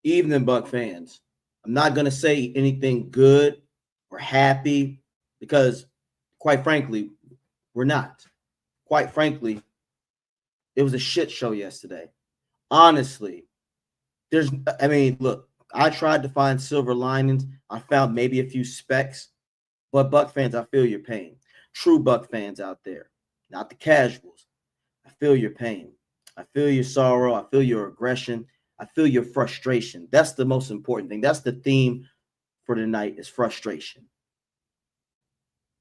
Evening, Buck fans. I'm not going to say anything good or happy because, quite frankly, we're not. Quite frankly, it was a shit show yesterday. Honestly, look, I tried to find silver linings. I found maybe a few specks, but Buck fans, I feel your pain. True Buck fans out there, not the casuals. I feel your pain. I feel your sorrow. I feel your aggression. I feel your frustration. That's the most important thing. That's the theme for tonight is frustration.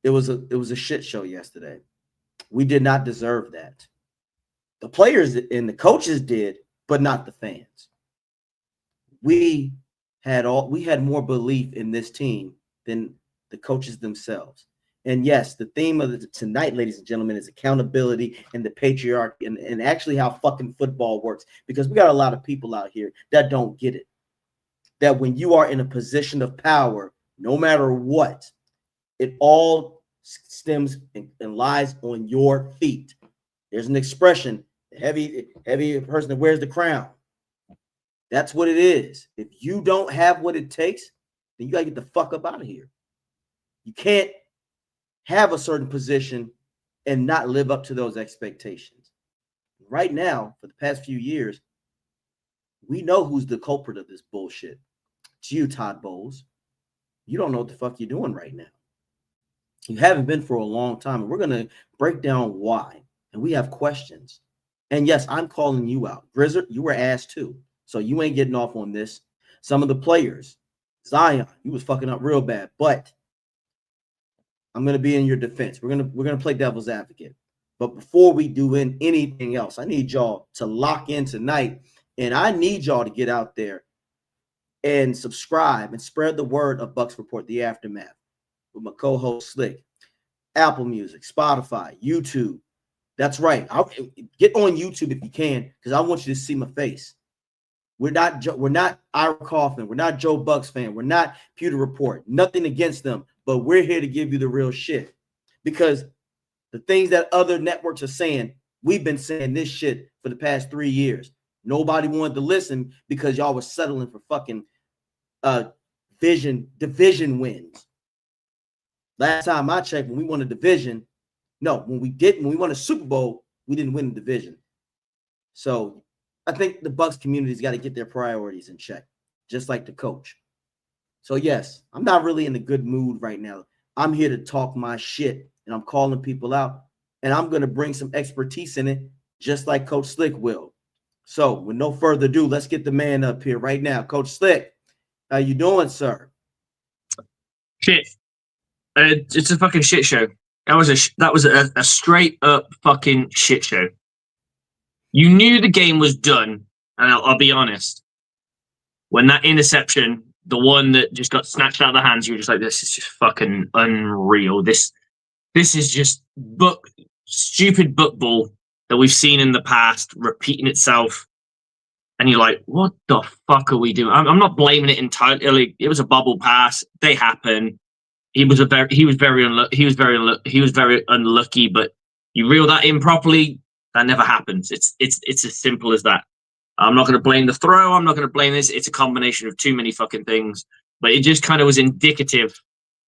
It was a shit show yesterday. We did not deserve that. The players and the coaches did, but not the fans. We had more belief in this team than the coaches themselves. And yes, the theme of tonight, ladies and gentlemen, is accountability and the patriarchy and actually how fucking football works. Because we got a lot of people out here that don't get it. That when you are in a position of power, no matter what, it all stems and lies on your feet. There's an expression, the heavy person that wears the crown. That's what it is. If you don't have what it takes, then you got to get the fuck up out of here. You can't have a certain position and not live up to those expectations. Right now, for the past few years, we know who's the culprit of this bullshit. It's you, Todd Bowles. You don't know what the fuck you're doing right now. You haven't been for a long time, and we're going to break down why. And we have questions. And yes, I'm calling you out. Grizzard, you were asked too. So you ain't getting off on this. Some of the players, Zion, you was fucking up real bad, but I'm going to be in your defense. We're going to play devil's advocate. But before we do anything else, I need y'all to lock in tonight, and I need y'all to get out there and subscribe and spread the word of Bucs Report, The Aftermath, with my co-host Slick. Apple Music, Spotify, YouTube. That's right. Get on YouTube if you can, because I want you to see my face. We're not Ira Kaufman. We're not Joe Bucks fan. We're not Pewter Report. Nothing against them, but we're here to give you the real shit. Because the things that other networks are saying, we've been saying this shit for the past 3 years. Nobody wanted to listen because y'all was settling for fucking division wins. Last time I checked, when we won a division, when we won a Super Bowl, we didn't win the division. So I think the Bucs community's got to get their priorities in check, just like the coach. So yes, I'm not really in a good mood right now. I'm here to talk my shit, and I'm calling people out, and I'm going to bring some expertise in it, just like Coach Slick will. So with no further ado, let's get the man up here right now. Coach Slick, how you doing, sir? Shit. It's a fucking shit show. That was a straight up fucking shit show. You knew the game was done, and I'll be honest. When that interception, the one that just got snatched out of the hands, you were just like, this is just fucking unreal. This is just stupid football that we've seen in the past repeating itself. And you're like, what the fuck are we doing? I'm not blaming it entirely. It was a bubble pass. They happen. He was very unlucky, but you reel that in properly, that never happens. It's as simple as that. I'm not going to blame the throw. I'm not going to blame this. It's a combination of too many fucking things, but it just kind of was indicative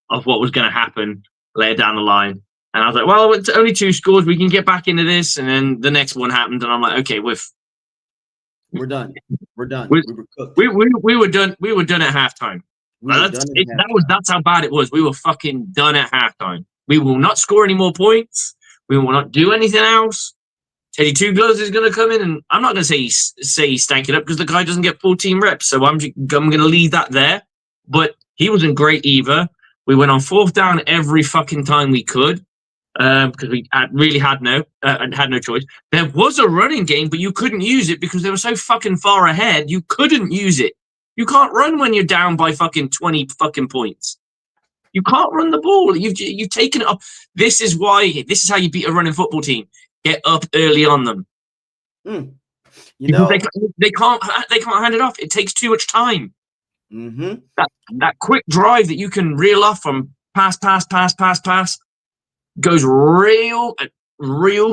of what was going to happen later down the line. And I was like, well, it's only 2 scores. We can get back into this. And then the next one happened, and I'm like, okay, we're done. We're done. We were cooked. We were done. We were done at halftime. That's how bad it was. We were fucking done at halftime. We will not score any more points. We will not do anything else. Teddy Two Gloves is going to come in, and I'm not going to say he stank it up because the guy doesn't get 14 reps. So I'm going to leave that there. But he wasn't great either. We went on 4th down every fucking time we could. because we really had no choice. There was a running game, but you couldn't use it because they were so fucking far ahead. You couldn't use it. You can't run when you're down by fucking 20 fucking points. You can't run the ball. You've taken it up. This is how you beat a running football team. Get up early on them. You because know, they can't hand it off. It takes too much time. mm-hmm. That quick drive that you can reel off from pass goes real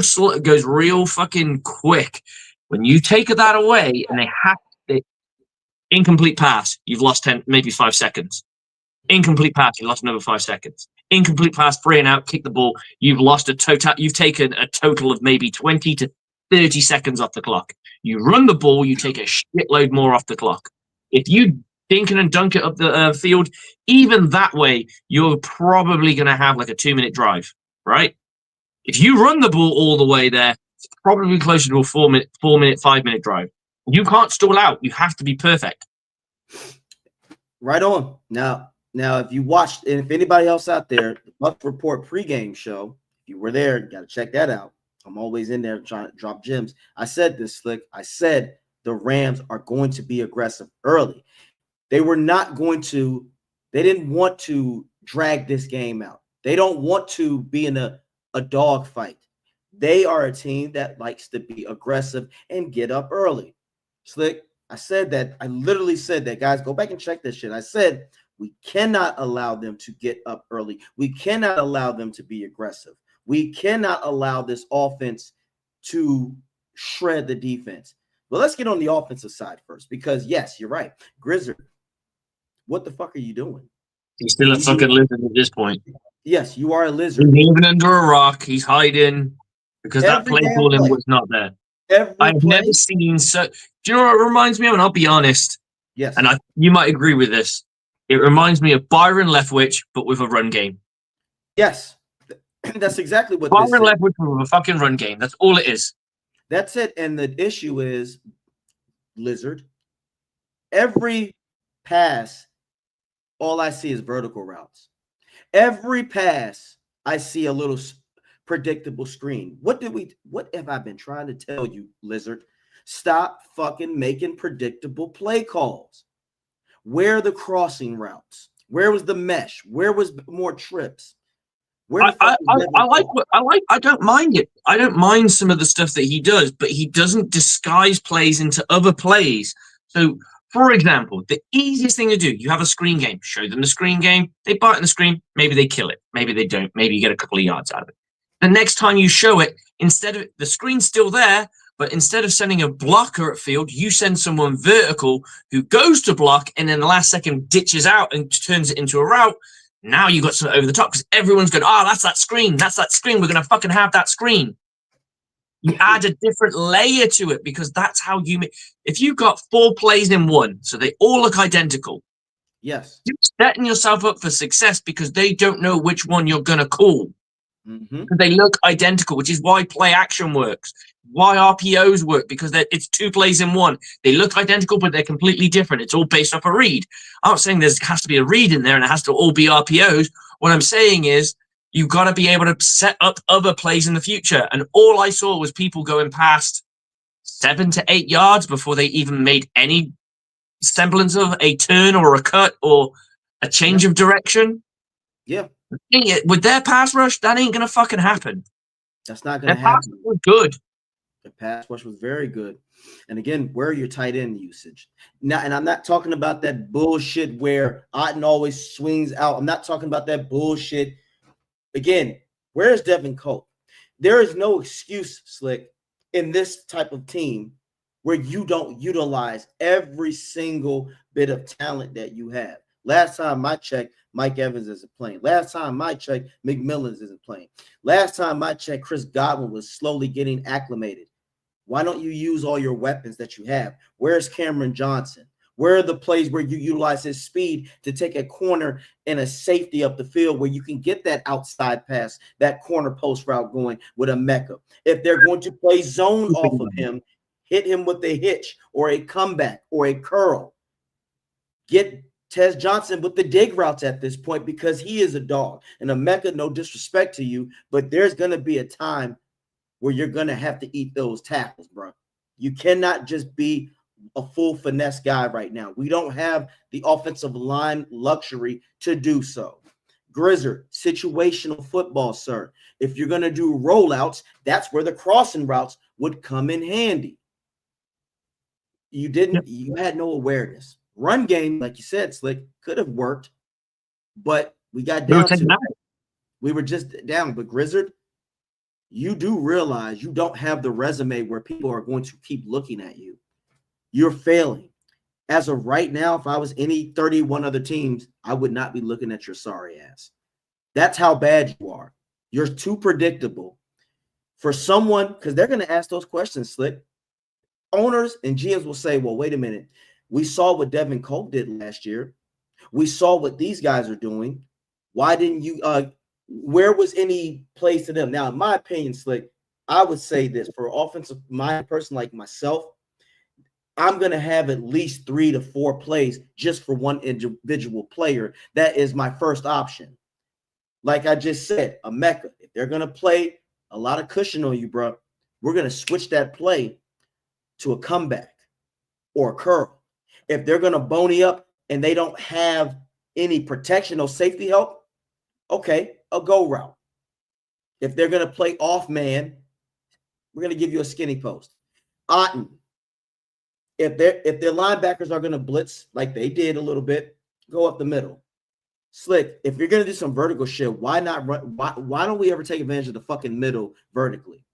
slow. It goes real fucking quick. When you take that away and they incomplete pass, you've lost 10, maybe 5 seconds. Incomplete pass, you lost another 5 seconds. Incomplete pass, 3 and out, kick the ball. You've taken a total of maybe 20 to 30 seconds off the clock. You run the ball, you take a shitload more off the clock. If you dink and dunk it up the field, even that way, you're probably going to have like a 2-minute drive, right? If you run the ball all the way there, it's probably closer to a 5-minute drive. You can't stall out. You have to be perfect. Right on. Now, if you watched, and if anybody else out there, the Bucs Report pregame show, if you were there, you got to check that out. I'm always in there trying to drop gems. I said this, Slick. I said the Rams are going to be aggressive early. They didn't want to drag this game out. They don't want to be in a dog fight. They are a team that likes to be aggressive and get up early. Slick, I said that. I literally said that. Guys, go back and check this shit. I said we cannot allow them to get up early. We cannot allow them to be aggressive. We cannot allow this offense to shred the defense. But let's get on the offensive side first, because yes, you're right. Grizzard, what the fuck are you doing? He's still a fucking lizard at this point. Yes, you are a lizard. He's living under a rock. He's hiding because that play calling was not there. I've never seen so. Do you know what it reminds me of? And I'll be honest. Yes. And you might agree with this. It reminds me of Byron Leftwich, but with a run game. Yes. That's exactly what Byron Leftwich with a fucking run game. That's all it is. That's it. And the issue is, Lizard, every pass, all I see is vertical routes. Every pass, I see a little predictable screen. What have I been trying to tell you, Lizard? Stop fucking making predictable play calls. Where are the crossing routes? Where was the mesh? Where was more trips? I don't mind it. I don't mind some of the stuff that he does, but he doesn't disguise plays into other plays. So, for example, the easiest thing to do, you have a screen game. Show them the screen game. They bite in the screen. Maybe they kill it. Maybe they don't. Maybe you get a couple of yards out of it. The next time you show it, instead of the screen's still there, but instead of sending a blocker at field, you send someone vertical who goes to block and then the last second ditches out and turns it into a route. Now you got something over the top because everyone's going, that's that screen. That's that screen. We're going to fucking have that screen. You add a different layer to it because that's how you make. If you've got 4 plays in one, so they all look identical. Yes. You're setting yourself up for success because they don't know which one you're going to call. Mm-hmm. They look identical, which is why play action works. Why RPOs work, because it's 2 plays in one. They look identical, but they're completely different. It's all based off a read. I'm not saying there has to be a read in there and it has to all be RPOs. What I'm saying is you've got to be able to set up other plays in the future. And all I saw was people going past 7 to 8 yards before they even made any semblance of a turn or a cut or a change of direction. Yeah. With their pass rush, that ain't going to fucking happen. That's not going to happen. Pass rush was good. The pass rush was very good. And again, where are your tight end usage? Now, and I'm not talking about that bullshit where Otten always swings out. I'm not talking about that bullshit. Again, where is Devin Cope? There is no excuse, Slick, in this type of team where you don't utilize every single bit of talent that you have. Last time I checked, Mike Evans isn't playing. Last time I checked, McMillan's isn't playing. Last time I checked, Chris Godwin was slowly getting acclimated. Why don't you use all your weapons that you have? Where's Cameron Johnson? Where are the plays where you utilize his speed to take a corner and a safety up the field where you can get that outside pass, that corner post route going with a Mecca? If they're going to play zone off of him, hit him with a hitch or a comeback or a curl. Get Tez Johnson with the dig routes at this point because he is a dog. And Emeka, no disrespect to you, but there's going to be a time where you're going to have to eat those tackles, bro. You cannot just be a full finesse guy right now. We don't have the offensive line luxury to do so. Grizzard, situational football, sir. If you're going to do rollouts, that's where the crossing routes would come in handy. You had no awareness. Run game, like you said, Slick, could have worked, but we got down to it. We were just down. But Grizzard, you do realize you don't have the resume where people are going to keep looking at you. You're failing. As of right now, if I was any 31 other teams, I would not be looking at your sorry ass. That's how bad you are. You're too predictable. For someone, because they're going to ask those questions, Slick. Owners and GMs will say, well, wait a minute. We saw what Devin Cope did last year. We saw what these guys are doing. Why didn't you where was any place to them? Now, in my opinion, Slick, I would say this for offensive minded person like myself, I'm going to have at least 3 to 4 plays just for one individual player. That is my first option. Like I just said, Emeka, if they're going to play a lot of cushion on you, bro, we're going to switch that play to a comeback or a curl. If they're going to bony up and they don't have any protection or safety help, okay, a go route. If they're going to play off man, we're going to give you a skinny post. Otten, if their linebackers are going to blitz like they did a little bit, go up the middle. Slick, if you're going to do some vertical shit, why not run? Why don't we ever take advantage of the fucking middle vertically?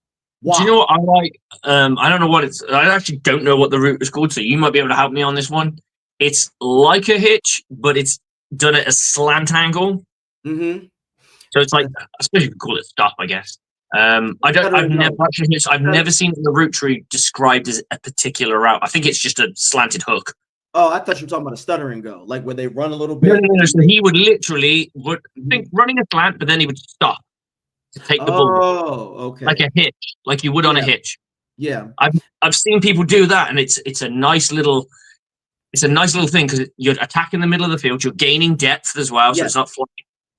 Why? Do you know what I like? I don't know what it's. I actually don't know what the route is called, so you might be able to help me on this one. It's like a hitch, but it's done at a slant angle. Mm-hmm. So it's like, I suppose you could call it stop, I guess. I've never seen the route tree described as a particular route. I think it's just a slanted hook. Oh, I thought you were talking about a stutter and go, like where they run a little bit. No. So he would literally think running a slant, but then he would stop to take the ball. Oh, okay. Like a hitch, like you would on a hitch. Yeah. I've seen people do that, and it's a nice little thing because you're attacking the middle of the field. You're gaining depth as well, so it's not flying.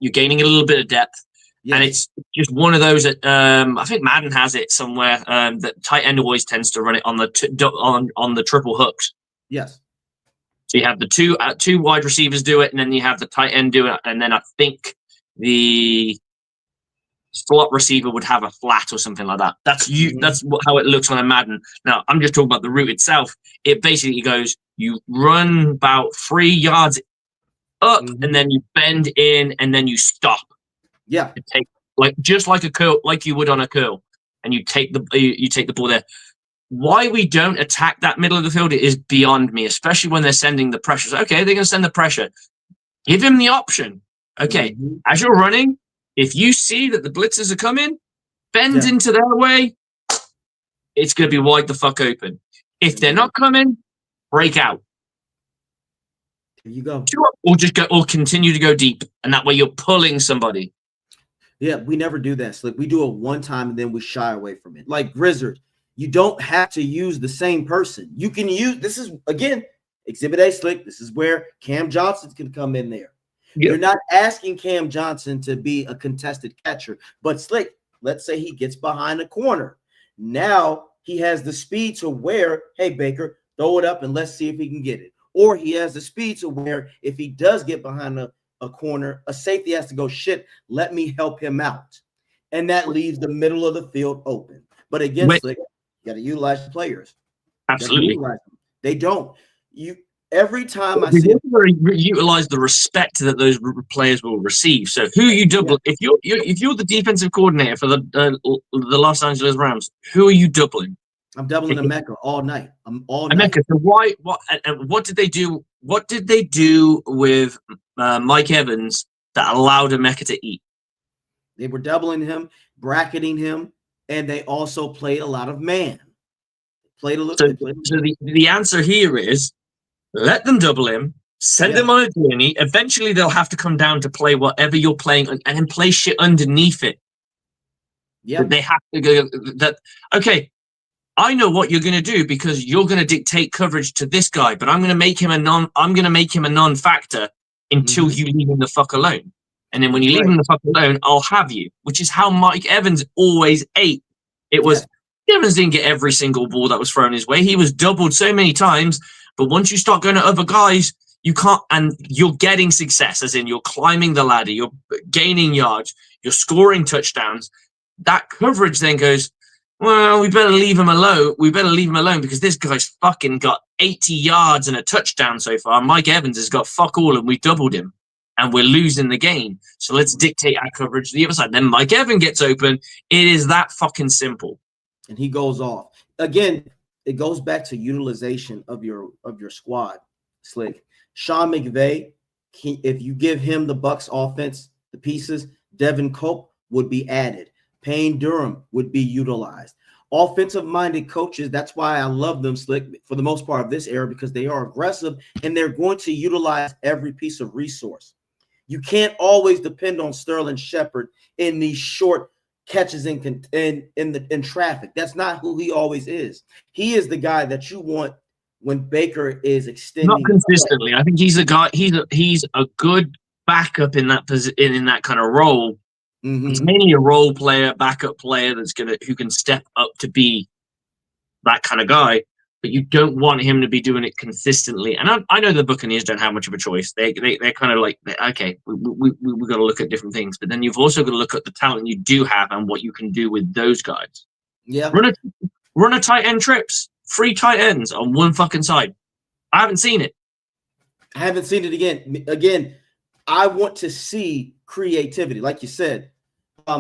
You're gaining a little bit of depth. Yes. And it's just one of those that I think Madden has it somewhere that tight end always tends to run it on the on the triple hooks. Yes. So you have the two wide receivers do it, and then you have the tight end do it, and then I think the slot receiver would have a flat or something like that. That's how it looks on a Madden. Now I'm just talking about the route itself. It basically goes: you run about 3 yards up, and then you bend in, and then you stop. Yeah, take just like a curl, like you would on a curl, and you take the ball there. Why we don't attack that middle of the field is beyond me, especially when they're sending the pressures. Okay, they're going to send the pressure. Give him the option. Okay, as you're running, if you see that the blitzers are coming, bend into their way. It's going to be wide the fuck open. If they're not coming, break out. There you go. Or just go, or continue to go deep, and that way you're pulling somebody. Yeah, we never do that, Slick. We do it one time and then we shy away from it. Like Grizzard, you don't have to use the same person. You can use, this is, again, Exhibit A, Slick. This is where Cam Johnson can come in there. Yep. You're not asking Cam Johnson to be a contested catcher. But Slick, let's say he gets behind a corner. Now he has the speed to where, hey, Baker, throw it up and let's see if he can get it. Or he has the speed to where if he does get behind a corner, a safety has to go, shit, let me help him out. And that leaves the middle of the field open. But again, Slick, you got to utilize the players. Absolutely. They don't. Every time I see utilize the respect that those players will receive. So who you double if you're the defensive coordinator for the Los Angeles Rams, who are you doubling? I'm doubling Emeka all night. Emeka. So what did they do? What did they do with Mike Evans that allowed Emeka to eat? They were doubling him, bracketing him, and they also played a lot of man. Played a little. So the answer here is let them double him, send them on a journey. Eventually, they'll have to come down to play whatever you're playing, and then play shit underneath it. Yeah, they have to go. Okay. I know what you're going to do because you're going to dictate coverage to this guy, but I'm going to make him a non-factor until you leave him the fuck alone. And then when you leave him the fuck alone, I'll have you, which is how Mike Evans always ate. It was Evans didn't get every single ball that was thrown his way. He was doubled so many times, but once you start going to other guys, you can't, and you're getting success, as in you're climbing the ladder, you're gaining yards, you're scoring touchdowns. That coverage then goes, well, we better leave him alone. We better leave him alone because this guy's fucking got 80 yards and a touchdown so far. Mike Evans has got fuck all, and we doubled him, and we're losing the game. So let's dictate our coverage to the other side. Then Mike Evans gets open. It is that fucking simple. And he goes off. Again, it goes back to utilization of your squad, Slick. Sean McVay, if you give him the Bucs offense, the pieces, Devin Cope would be added. Payne Durham would be utilized. Offensive-minded coaches, that's why I love them, Slick, for the most part of this era, because they are aggressive and they're going to utilize every piece of resource. You can't always depend on Sterling Shepard in these short catches in traffic. That's not who he always is. He is the guy that you want when Baker is extending. Not consistently. I think he's a guy. He's a good backup in that kind of role. He's mainly a role player, backup player who can step up to be that kind of guy. But you don't want him to be doing it consistently. And I know the Buccaneers don't have much of a choice. They're kind of like, okay, we got to look at different things. But then you've also got to look at the talent you do have and what you can do with those guys. Yeah. Run a tight end trips. 3 tight ends on one fucking side. I haven't seen it. I haven't seen it again. Again, I want to see creativity. Like you said,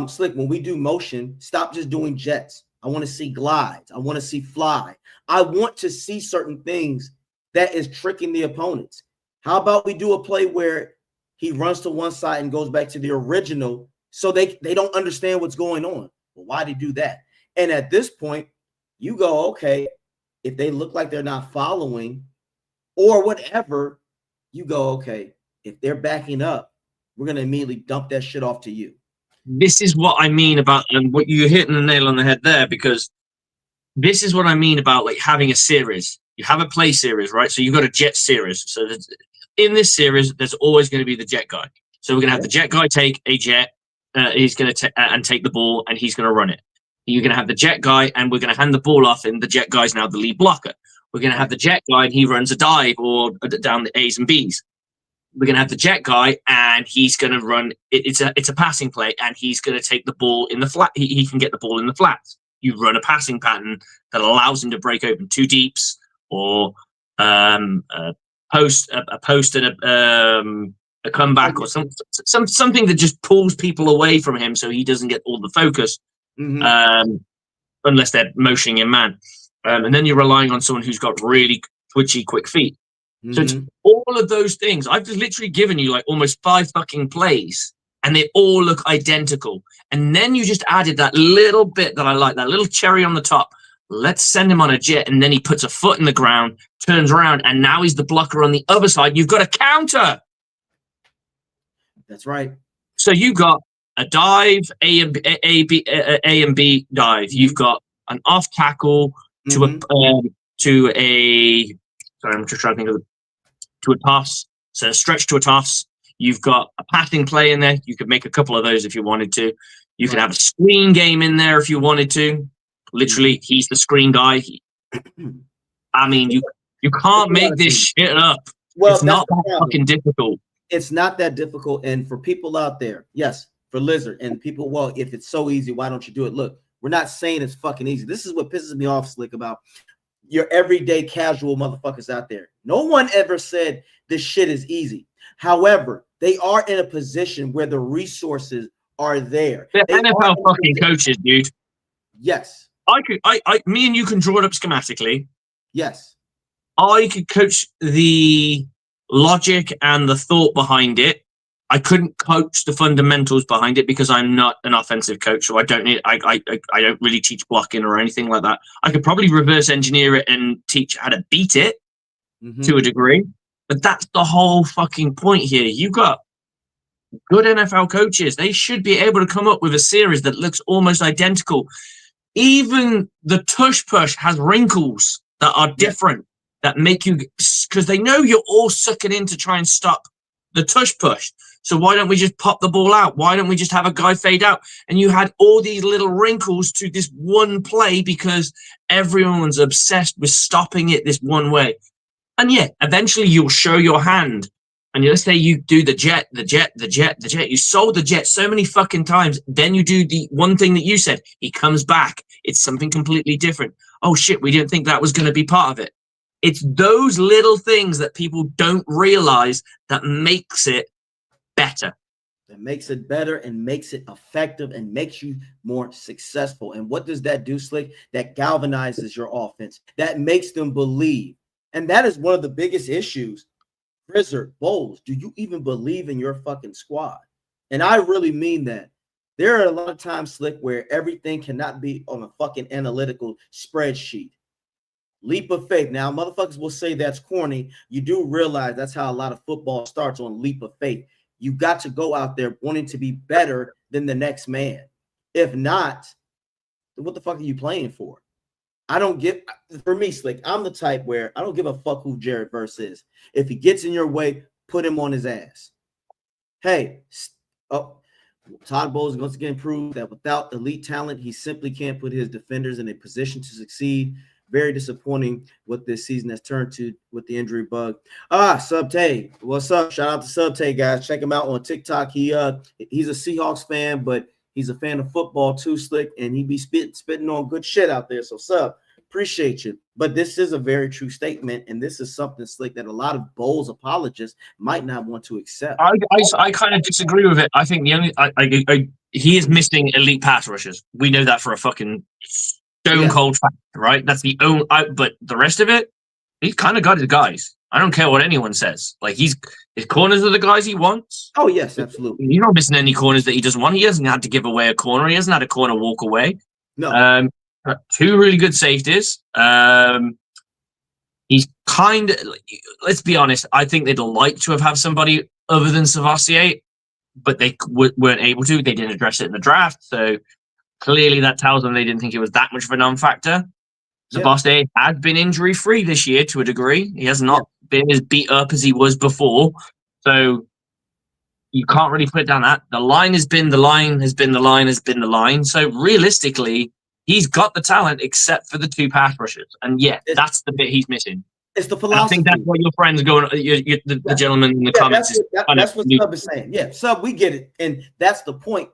Slick, when we do motion, stop just doing jets. I want to see glides. I want to see fly. I want to see certain things that is tricking the opponents. How about we do a play where he runs to one side and goes back to the original so they don't understand what's going on? Well, why did he do that? And at this point, you go, okay, if they look like they're not following or whatever, you go, okay, if they're backing up, we're going to immediately dump that shit off to you. This is what I mean about, and what you're hitting the nail on the head there, because this is what I mean about like having a series. You have a play series, right? So you've got a jet series. So in this series, there's always going to be the jet guy. So we're going to have the jet guy take a jet. He's going to take the ball and he's going to run it. You're going to have the jet guy and we're going to hand the ball off, and the jet guy's now the lead blocker. We're going to have the jet guy and he runs a dive or down the A's and B's. We're going to have the jet guy and he's going to run. It's a passing play and he's going to take the ball in the flat. He can get the ball in the flats. You run a passing pattern that allows him to break open 2 deeps or a post and a comeback or something that just pulls people away from him so he doesn't get all the focus. Unless they're motioning in man. And then you're relying on someone who's got really twitchy, quick feet. So it's all of those things. I've just literally given you like almost 5 fucking plays and they all look identical. And then you just added that little bit that I like, that little cherry on the top. Let's send him on a jet. And then he puts a foot in the ground, turns around, and now he's the blocker on the other side. You've got a counter. That's right. So you got a dive, A and B dive. You've got an off tackle to a sorry, I'm just trying to think of to a toss. So a stretch to a toss. You've got a passing play in there. You could make a couple of those if you wanted to. You could have a screen game in there if you wanted to. Literally, he's the screen guy. I mean, you can't make this shit up. Well, it's not that fucking difficult. It's not that difficult. And for people out there, yes, for Lizard and people, well, if it's so easy, why don't you do it? Look, we're not saying it's fucking easy. This is what pisses me off, Slick, about your everyday casual motherfuckers out there. No one ever said this shit is easy. However, they are in a position where the resources are there. They're NFL fucking coaches, dude. Yes. Me and you can draw it up schematically. Yes. I could coach the logic and the thought behind it. I couldn't coach the fundamentals behind it because I'm not an offensive coach, so I don't really teach blocking or anything like that. I could probably reverse engineer it and teach how to beat it to a degree, but that's the whole fucking point here. You got good NFL coaches. They should be able to come up with a series that looks almost identical. even the tush push has wrinkles that are different that make you, because they know you're all sucking in to try and stop the tush push. So why don't we just pop the ball out? Why don't we just have a guy fade out? And you had all these little wrinkles to this one play because everyone's obsessed with stopping it this one way. And yeah, eventually you'll show your hand. And let's say you do the jet. You sold the jet so many fucking times. Then you do the one thing that you said. He comes back. It's something completely different. Oh shit, we didn't think that was going to be part of it. It's those little things that people don't realize that makes it better. It makes it better and makes it effective and makes you more successful. And what does that do, Slick? That galvanizes your offense. That makes them believe. And that is one of the biggest issues. Grizzard, Bowles, do you even believe in your fucking squad? And I really mean that. There are a lot of times, Slick, where everything cannot be on a fucking analytical spreadsheet. Leap of faith. Now, motherfuckers will say that's corny. You do realize that's how a lot of football starts, on leap of faith. You got to go out there wanting to be better than the next man. If not, what the fuck are you playing for? I don't give, for me, Slick, I'm the type where I don't give a fuck who Jared Verse is. If he gets in your way, put him on his ass. Hey, Todd Bowles is going to get improved that without elite talent, he simply can't put his defenders in a position to succeed. Very disappointing what this season has turned to with the injury bug. Subtay, what's up? Shout out to Subtay, guys. Check him out on TikTok. He's a Seahawks fan, but he's a fan of football too, Slick, and he be spitting on good shit out there. So, Sub, appreciate you. But this is a very true statement, and this is something, Slick, that a lot of Bowles apologists might not want to accept. I kind of disagree with it. I think the only he is missing elite pass rushers. We know that for a fucking stone cold fact, right? That's the only. But the rest of it, he's kind of got his guys. I don't care what anyone says. Like, his corners are the guys he wants. Oh yes, absolutely. He's not missing any corners that he doesn't want. He hasn't had to give away a corner. He hasn't had a corner walk away. No. Two really good safeties. He's kind of. Let's be honest. I think they'd like to have had somebody other than Savassier, but they weren't able to. They didn't address it in the draft, so clearly that tells them they didn't think it was that much of a non-factor. Savassier had been injury-free this year to a degree. He has not been as beat up as he was before, so you can't really put it down that. The line has been the line, has been the line, has been the line. So realistically, he's got the talent except for the two pass rushers. And that's the bit he's missing. It's the philosophy. I think that's what your friends are going, the gentleman in the comments. That's what Sub is saying. Yeah, Sub, we get it. And that's the point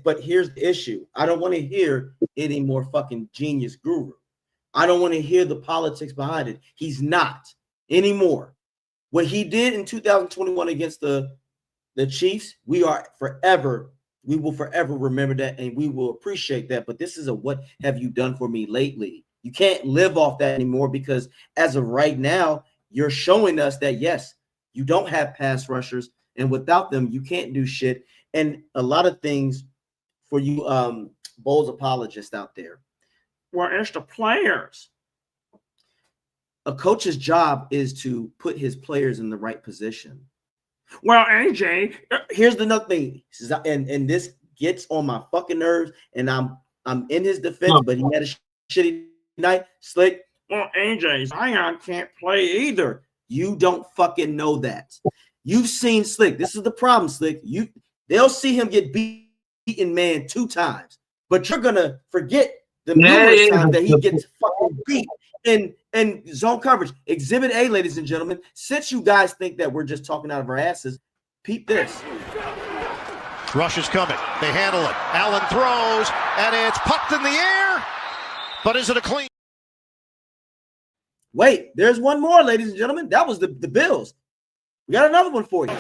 but here's the issue. I don't want to hear any more fucking genius guru. I don't want to hear the politics behind it. He's not anymore. What he did in 2021 against the Chiefs, we will forever remember that, and we will appreciate that. But this is a what have you done for me lately? You can't live off that anymore, because as of right now, you're showing us that, yes, you don't have pass rushers, and without them, you can't do shit. And a lot of things for you Bowles apologists out there. Well, it's the players. A coach's job is to put his players in the right position. Well, AJ, here's another thing, and this gets on my fucking nerves, and I'm in his defense, but he had a shitty night. Slick, well, AJ, Zion can't play either. You don't fucking know that. You've seen Slick. This is the problem, Slick. They'll see him get beaten, man, 2 times, but you're gonna forget the numerous times that he gets fucking beat in zone coverage. Exhibit A, ladies and gentlemen. Since you guys think that we're just talking out of our asses, peep this. Rush is coming. They handle it. Allen throws, and it's popped in the air. But is it a clean? Wait, there's one more, ladies and gentlemen. That was the Bills. We got another one for you.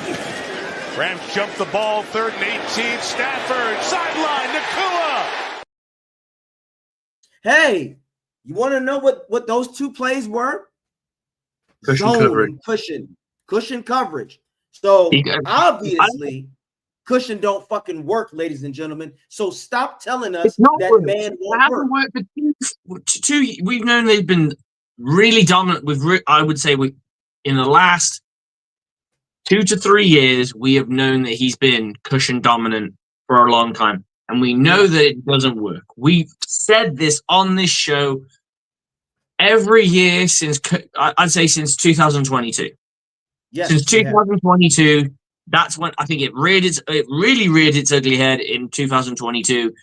Rams jump the ball, 3rd and 18. Stafford, sideline, Nakua. Hey, you want to know what those 2 plays were? Cushion coverage. So obviously, cushion don't fucking work, ladies and gentlemen. So stop telling us that man won't work. We've known they've been really dominant. I would say in the last 2 to 3 years, we have known that he's been cushion dominant for a long time. And we know that it doesn't work. We've said this on this show every year since, I'd say since 2022. Yes, Since 2022, that's when I think it really reared its ugly head in 2022.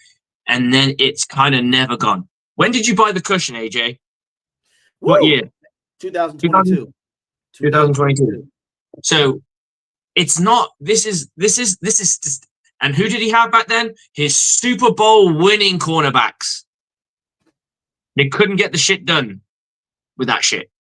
And then it's kind of never gone. When did you buy the cushion, AJ? What year? 2022. 2022. So it's not, this is just, and who did he have back then? His Super Bowl winning cornerbacks. They couldn't get the shit done with that shit.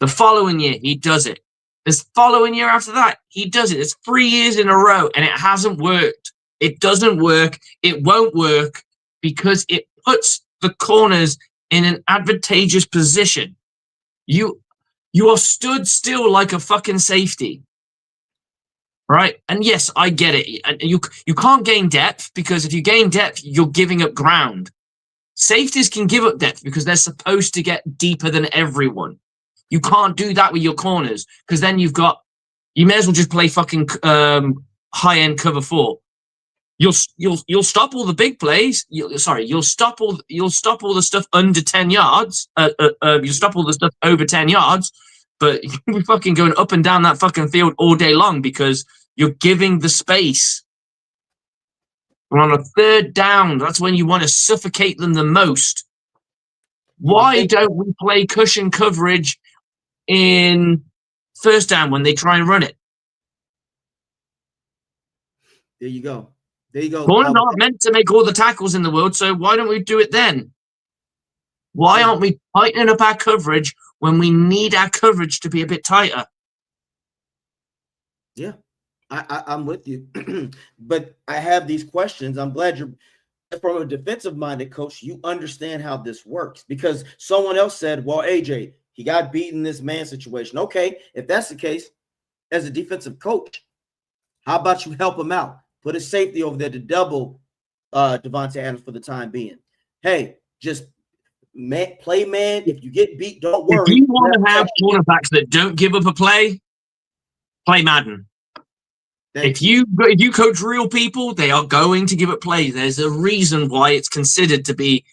The following year, he does it. This following year after that, he does it. It's 3 years in a row, and it hasn't worked. It doesn't work. It won't work because it puts the corners in an advantageous position. You are stood still like a fucking safety. Right? And yes, I get it. And you can't gain depth because if you gain depth, you're giving up ground. Safeties can give up depth because they're supposed to get deeper than everyone. You can't do that with your corners because then you may as well just play fucking high-end cover 4. You'll stop all the big plays. You'll stop all the stuff under 10 yards. You'll stop all the stuff over 10 yards, but you'll be fucking going up and down that fucking field all day long because you're giving the space. And on a third down, that's when you want to suffocate them the most. Why don't we play cushion coverage in first down when they try and run it? There you go. There you go. Corners aren't meant to make all the tackles in the world, so why don't we do it then? Why aren't we tightening up our coverage when we need our coverage to be a bit tighter? Yeah, I'm with you. But I have these questions. I'm glad you're from a defensive-minded coach. You understand how this works because someone else said, well, AJ, he got beaten in this man situation. Okay, if that's the case, as a defensive coach, how about you help him out? Put a safety over there to double Devontae Adams for the time being. Hey, just play man. If you get beat, don't worry. If you want to have cornerbacks that don't give up a play Madden. If you coach real people, they are going to give up plays. There's a reason why it's considered to be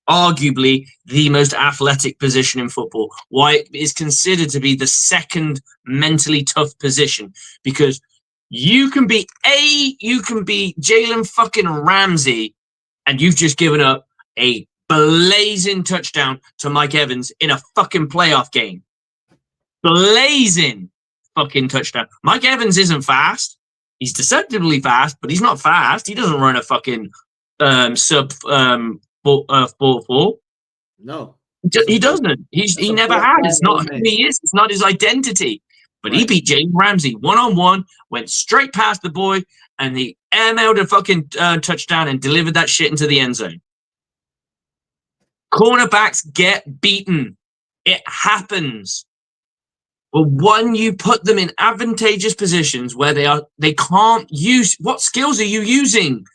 arguably the most athletic position in football. Why it is considered to be the second mentally tough position because you can be Jalen fucking Ramsey, and you've just given up a blazing touchdown to Mike Evans in a fucking playoff game. Blazing fucking touchdown. Mike Evans isn't fast. He's deceptively fast, but he's not fast. He doesn't run a fucking sub 4.4. No, he doesn't. He never had. It's not who he is. It's not his identity. But he beat Jalen Ramsey one-on-one, went straight past the boy, and he airmailed a fucking touchdown and delivered that shit into the end zone. Cornerbacks get beaten. It happens. But when you put them in advantageous positions where they can't use, what skills are you using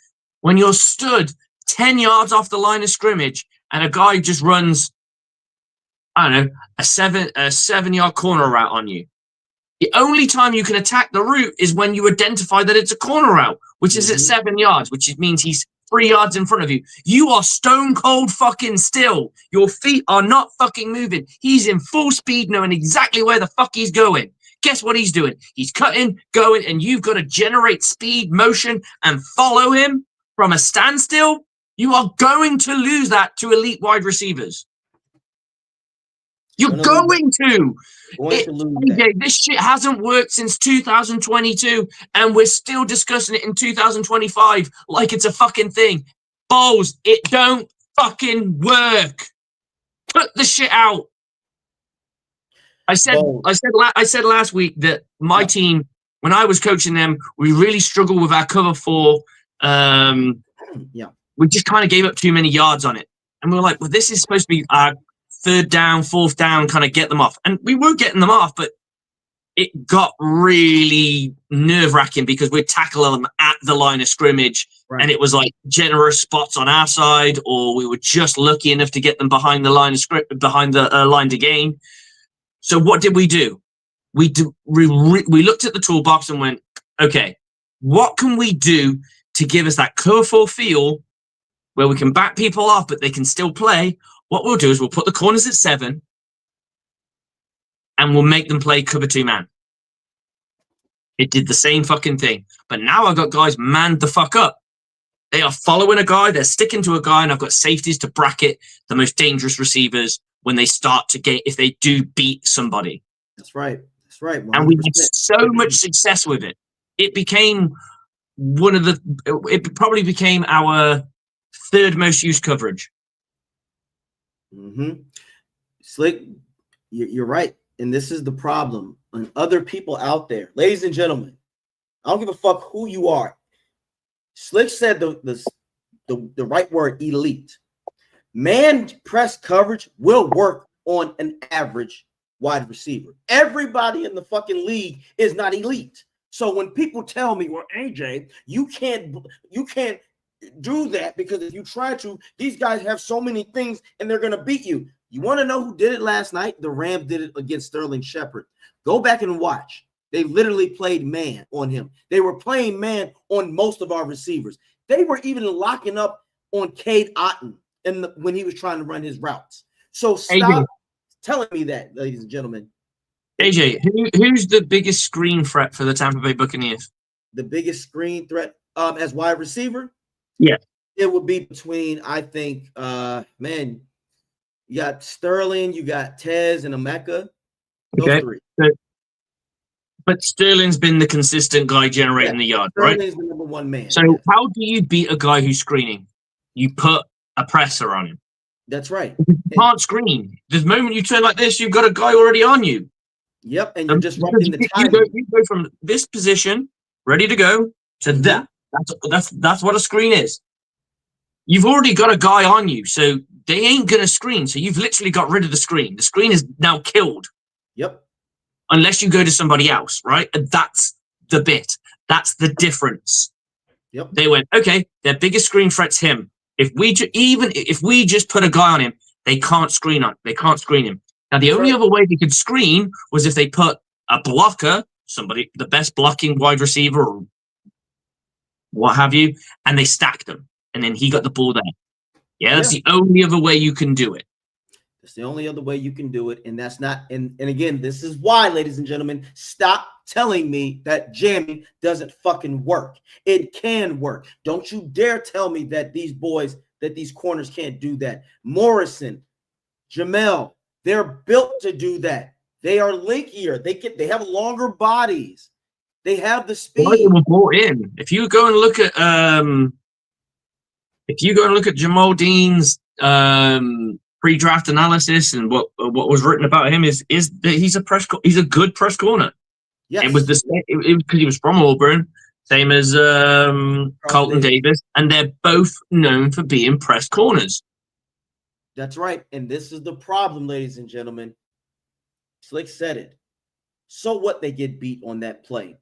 when you're stood 10 yards off the line of scrimmage and a guy just runs, I don't know, a 7-yard corner route on you? The only time you can attack the route is when you identify that it's a corner route, which is at 7 yards, which means he's 3 yards in front of you. You are stone cold fucking still. Your feet are not fucking moving. He's in full speed knowing exactly where the fuck he's going. Guess what he's doing? He's cutting, going, and you've got to generate speed, motion, and follow him from a standstill. You are going to lose that to elite wide receivers. You're going to. This shit hasn't worked since 2022, and we're still discussing it in 2025 like it's a fucking thing. Balls, it don't fucking work. Put the shit out. I said last week that my team, when I was coaching them, we really struggled with our cover 4. We just kind of gave up too many yards on it, and we were like, well, this is supposed to be our third down, fourth down, kind of get them off. And we were getting them off, but it got really nerve-wracking because we'd tackle them at the line of scrimmage, and it was like generous spots on our side, or we were just lucky enough to get them behind the line of behind the line to gain. So what did we do? We looked at the toolbox and went, okay, what can we do to give us that cover feel where we can back people off, but they can still play, what we'll do is we'll put the corners at 7 and we'll make them play cover 2 man. It did the same fucking thing. But now I've got guys manned the fuck up. They are following a guy, they're sticking to a guy, and I've got safeties to bracket the most dangerous receivers when they start to get, if they do beat somebody. That's right. That's right. 100%. And we had so much success with it. It became it probably became our 3rd most used coverage. Mm-hmm. Slick, you're right. And this is the problem. And other people out there, ladies and gentlemen, I don't give a fuck who you are. Slick said the right word, elite. Man press coverage will work on an average wide receiver. Everybody in the fucking league is not elite. So when people tell me, well, AJ, you can't do that because if you try to, these guys have so many things and they're going to beat you. You want to know who did it last night? The Rams did it against Sterling Shepard. Go back and watch. They literally played man on him. They were playing man on most of our receivers. They were even locking up on Cade Otton when he was trying to run his routes. So stop telling me that, ladies and gentlemen. AJ, who's the biggest screen threat for the Tampa Bay Buccaneers? The biggest screen threat as wide receiver? Yeah. It would be between, I think, you got Sterling, you got Tez and Emeka. Those 3. But Sterling's been the consistent guy generating the yard, right? Sterling's the number 1 man. So how do you beat a guy who's screening? You put a presser on him. That's right. You can't screen. The moment you turn like this, you've got a guy already on you. Yep, and you're disrupting the time. You go from this position, ready to go, to that. That's what a screen is. You've already got a guy on you, so they ain't going to screen. So you've literally got rid of the screen. The screen is now killed. Yep. Unless you go to somebody else, right? And that's the bit. That's the difference. Yep. They went, okay, their biggest screen threat's him. If we just put a guy on him, they can't screen him. Now, the only other way they could screen was if they put a blocker, somebody, the best blocking wide receiver or what have you, and they stacked them. And then he got the ball there. Yeah, that's the only other way you can do it. It's the only other way you can do it. And that's not, and again, this is why, ladies and gentlemen, stop telling me that jamming doesn't fucking work. It can work. Don't you dare tell me that these corners can't do that. Morrison, Jamel, they're built to do that. They are linkier. They have longer bodies. They have the speed. Well, they were brought in. If you go and look at Jamal Dean's pre-draft analysis and what was written about him is that he's a good press corner. Yes. It was because he was from Auburn, same as Carlton Davis, and they're both known for being press corners. That's right. And this is the problem, ladies and gentlemen. Slick said it. So what, they get beat on that play?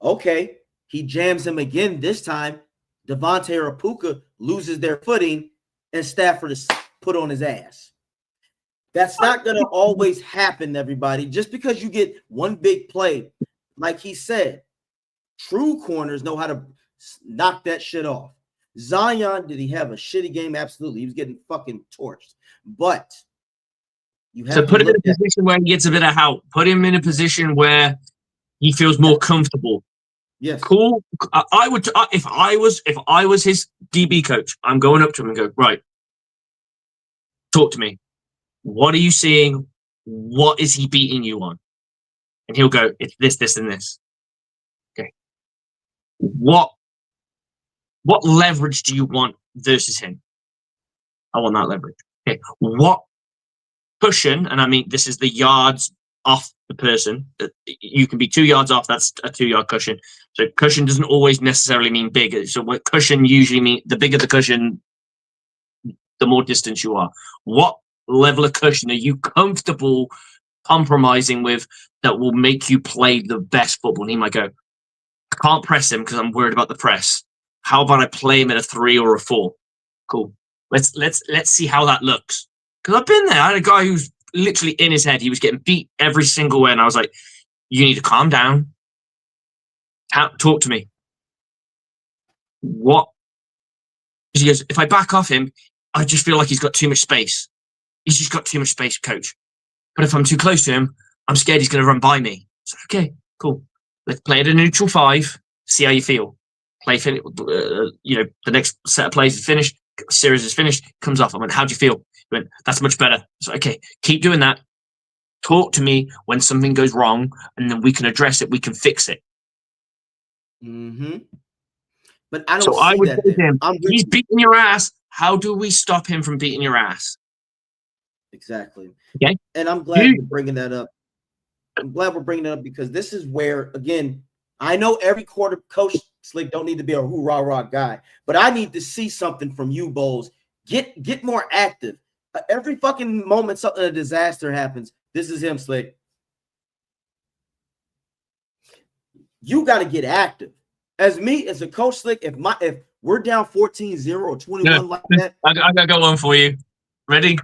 Okay, he jams him again this time. Devontae or Puka loses their footing, and Stafford is put on his ass. That's not going to always happen, everybody. Just because you get one big play, like he said, true corners know how to knock that shit off. Zion, did he have a shitty game? Absolutely. He was getting fucking torched. But you have to put him in a at position where he gets a bit of help. Put him in a position where he feels more comfortable. Yes. Cool. I would if I was his DB coach, I'm going up to him and go, right, talk to me. What are you seeing? What is he beating you on? And he'll go, it's this, this, and this. Okay. What leverage do you want versus him? I want that leverage. Okay. What cushion, and I mean this is the yards off the person. That you can be 2 yards off, that's a 2-yard cushion. So cushion doesn't always necessarily mean bigger. So what cushion usually mean, the bigger the cushion, the more distance you are. What level of cushion are you comfortable compromising with that will make you play the best football? And he might go, I can't press him because I'm worried about the press. How about I play him at a 3 or a 4? Cool. Let's see how that looks. Because I've been there. I had a guy who's literally in his head. He was getting beat every single way. And I was like, you need to calm down. Talk to me. what? He goes, if I back off him, I just feel like he's got too much space. He's just got too much space, coach. But if I'm too close to him, I'm scared he's going to run by me. So, okay, cool. Let's play at a neutral 5. See how you feel. The next set of plays is finished. Series is finished. Comes off. I went, how do you feel? He went, that's much better. So, okay, keep doing that. Talk to me when something goes wrong, and then we can address it. We can fix it. Mm-hmm. But I don't So I see would that say to there. him, he's beating your ass. How do we stop him from beating your ass? Exactly. Okay. And I'm glad we're bringing that up. I'm glad we're bringing it up because this is where, again, I know every quarter coach Slick don't need to be a hoorah guy, but I need to see something from you, Bowles. Get more active. Every fucking moment something a disaster happens, this is him, Slick. You got to get active. As me, as a coach, Slick, if we're down 14-0 or 21 like that. I got to go on for you. Ready?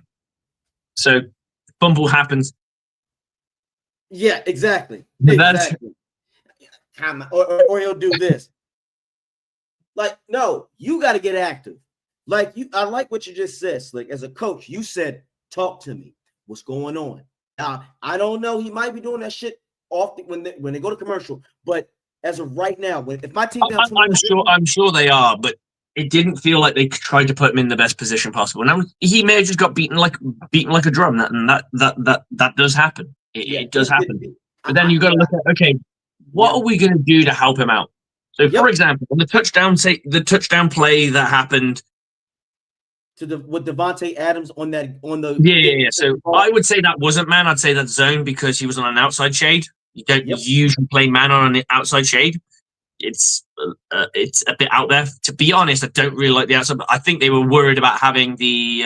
So, fumble happens. Yeah, exactly. That's exactly. Or he'll do this. Like, no, you got to get active. Like, I like what you just said, Slick. As a coach, you said, talk to me. What's going on? Now, I don't know. He might be doing that shit often when they go to commercial. But as of right now, if my team down, I'm sure they are, but it didn't feel like they tried to put him in the best position possible. Now he may have just got beaten like a drum. That does happen. It does happen. But then you've got to look at, okay, what are we going to do to help him out? So, for example, on the touchdown play that happened with Devontae Adams on the yeah. So I would say that wasn't man. I'd say that's zone because he was on an outside shade. You don't usually play man on an outside shade. It's a bit out there. To be honest, I don't really like the outside. But I think they were worried about having the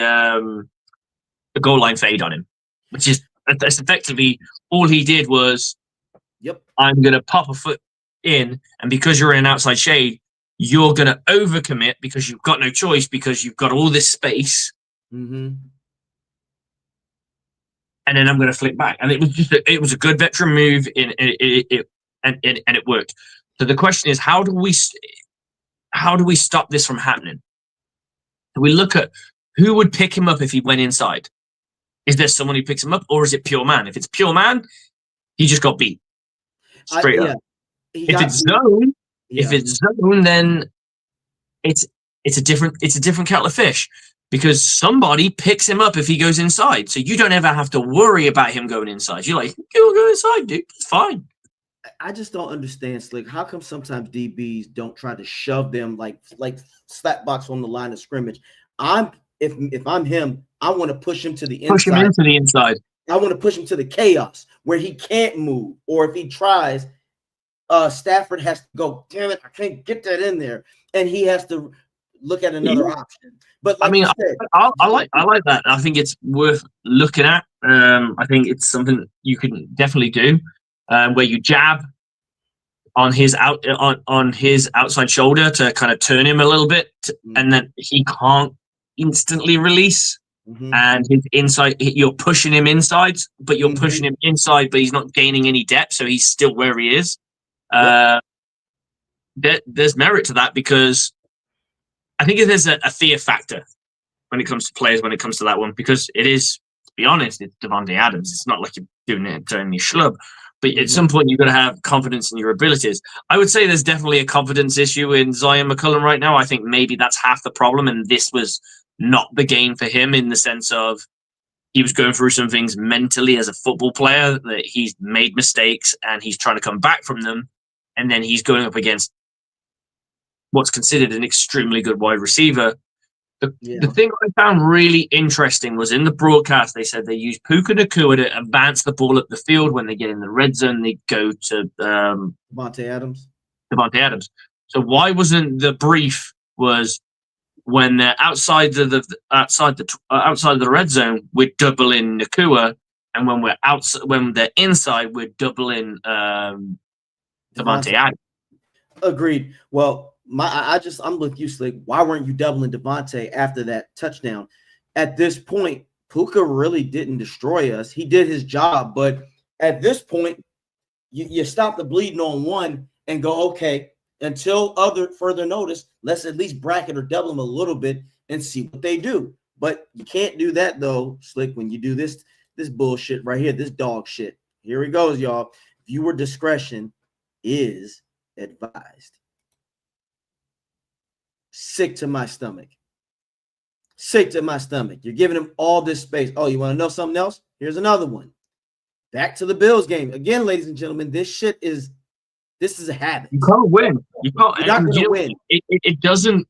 goal line fade on him, which is that's effectively all he did was. I'm going to pop a foot in, and because you're in an outside shade, you're going to overcommit because you've got no choice because you've got all this space. Mm-hmm. And then I'm going to flip back, and it was a good veteran move, and it worked. So the question is, how do we stop this from happening? Do we look at who would pick him up if he went inside? Is there someone who picks him up, or is it pure man? If it's pure man, he just got beat straight up. If it's zone, then it's a different kettle of fish. Because somebody picks him up if he goes inside. So you don't ever have to worry about him going inside. You're like, go inside, dude. It's fine. I just don't understand, Slick. How come sometimes DBs don't try to shove them like slap box on the line of scrimmage? If I'm him, I want to push him to the inside. Push him into the inside. I want to push him to the chaos where he can't move. Or if he tries, Stafford has to go, damn it, I can't get that in there. And he has to look at another option. But like I like that. I think it's worth looking at. I think it's something you can definitely do, where you jab on his outside shoulder to kind of turn him a little bit, and then he can't instantly release. Mm-hmm. And his inside, you're pushing him inside, but you're pushing him inside, but he's not gaining any depth, so he's still where he is. There's merit to that because I think there's a fear factor when it comes to players, when it comes to that one, because it is, to be honest, it's Devontae Adams. It's not like you're doing it to any schlub, but at some point you've got to have confidence in your abilities. I would say there's definitely a confidence issue in Zion McCullum right now. I think maybe that's half the problem, and this was not the game for him in the sense of he was going through some things mentally as a football player, that he's made mistakes and he's trying to come back from them, and then he's going up against what's considered an extremely good wide receiver. The thing I found really interesting was in the broadcast, they said they use Puka Nacua to advance the ball up the field. When they get in the red zone, they go to Devontae Adams. So why wasn't the brief was when they're outside the red zone, we're doubling Nacua, and when they're inside, we're doubling Devontae Adams. Agreed. Well, I'm with you, Slick. Why weren't you doubling Devontae after that touchdown? At this point, Puka really didn't destroy us. He did his job, but at this point, you stop the bleeding on one and go, okay, until further notice, let's at least bracket or double them a little bit and see what they do. But you can't do that though, Slick, when you do this bullshit right here, this dog shit. Here he goes, y'all. Viewer discretion is advised. Sick to my stomach. Sick to my stomach. You're giving him all this space. Oh, you want to know something else? Here's another one. Back to the Bills game. Again, ladies and gentlemen, this is a habit. You can't win. You can't. You're not going to win. It doesn't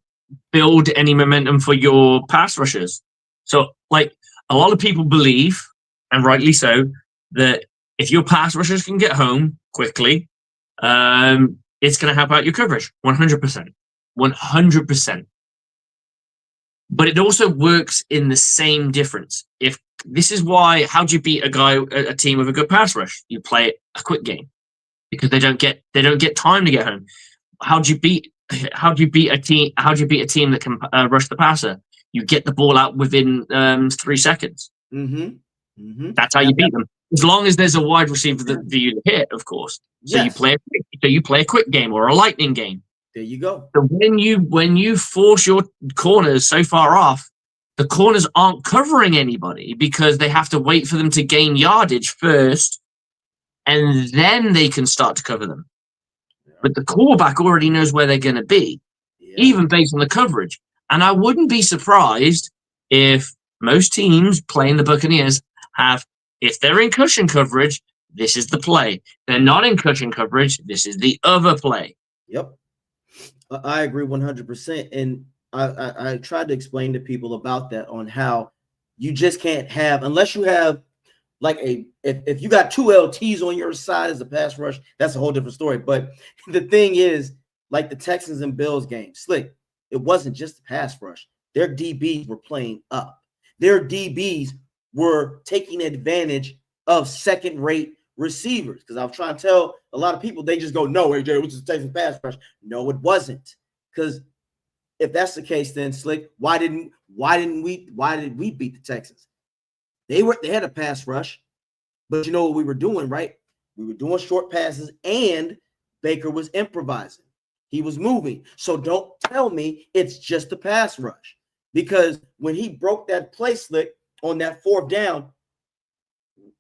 build any momentum for your pass rushers. So, like, a lot of people believe, and rightly so, that if your pass rushers can get home quickly, it's going to help out your coverage. 100%. 100%. But it also works in the same difference. If this is why, how do you beat a team with a good pass rush? You play a quick game because they don't get time to get home. How do you beat a team that can rush the passer? You get the ball out within 3 seconds. That's how you beat them. As long as there's a wide receiver for you to hit, of course. So yes. you play a quick game or a lightning game. There you go. So when you force your corners so far off, the corners aren't covering anybody because they have to wait for them to gain yardage first, and then they can start to cover them. Yeah. But the quarterback already knows where they're going to be, even based on the coverage. And I wouldn't be surprised if most teams playing the Buccaneers have, if they're in cushion coverage, this is the play. They're not in cushion coverage, this is the other play. Yep. I agree 100%. And I tried to explain to people about that on how you just can't have, unless you have like if you got 2 LTs on your side as a pass rush, that's a whole different story. But the thing is, like the Texans and Bills game, Slick, it wasn't just the pass rush. Their DBs were playing up. Their DBs were taking advantage of second-rate receivers. Because I was trying to tell a lot of people, they just go, no, AJ, it was just Texas pass rush. No, it wasn't. Because if that's the case, then Slick, why did we beat the Texans? They had a pass rush, but you know what we were doing, right? We were doing short passes, and Baker was improvising. He was moving. So don't tell me it's just a pass rush, because when he broke that play, Slick, on that 4th down,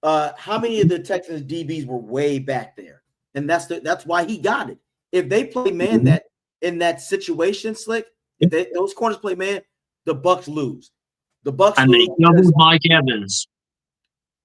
how many of the Texans DBs were way back there? And that's why he got it. If they play man that in that situation, Slick, if those corners play man, the Bucs lose. The Bucs and lose. They doubled Mike Evans.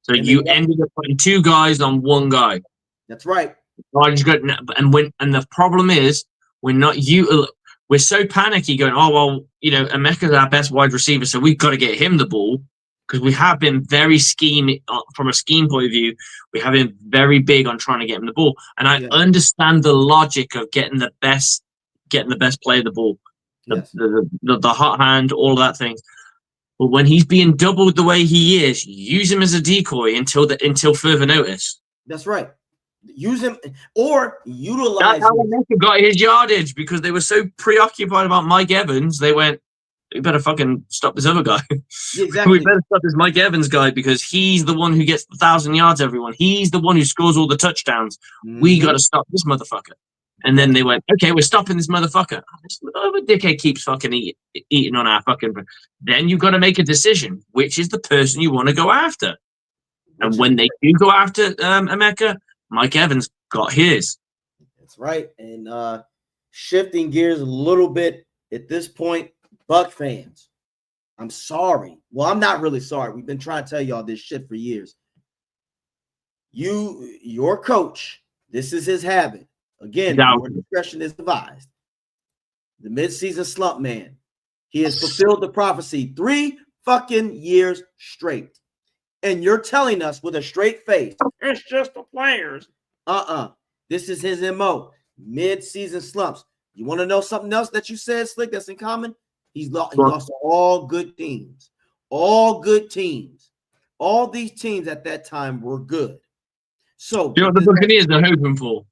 So you ended up putting 2 guys on 1 guy. That's right. And the problem is we're so panicky going, oh well, Emeka's our best wide receiver, so we've got to get him the ball. Because we have been very from a scheme point of view, we have been very big on trying to get him the ball. And I understand the logic of getting the best play of the ball, the hot hand, all of that things. But when he's being doubled the way he is, use him as a decoy until further notice. That's right. Use him or utilize. That's how Emeka got his yardage, because they were so preoccupied about Mike Evans. They went, we better fucking stop this other guy. Exactly. We better stop this Mike Evans guy, because he's the one who gets 1,000 yards, everyone. He's the one who scores all the touchdowns. We got to stop this motherfucker. And then they went, okay, we're stopping this motherfucker. This other dickhead keeps fucking eating on our fucking... Then you've got to make a decision. Which is the person you want to go after? And when they do go after Emeka, Mike Evans got his. That's right. And shifting gears a little bit at this point, Buck fans, I'm sorry. Well, I'm not really sorry. We've been trying to tell y'all this shit for years. Your coach, this is his habit. Again, your discretion is advised. The midseason slump man. He has fulfilled the prophecy 3 fucking years straight. And you're telling us with a straight face, it's just the players. This is his MO. Mid-season slumps. You want to know something else that you said, Slick, that's in common? He lost all good teams. All good teams. All these teams at that time were good. So you know what the Buccaneers are hoping for?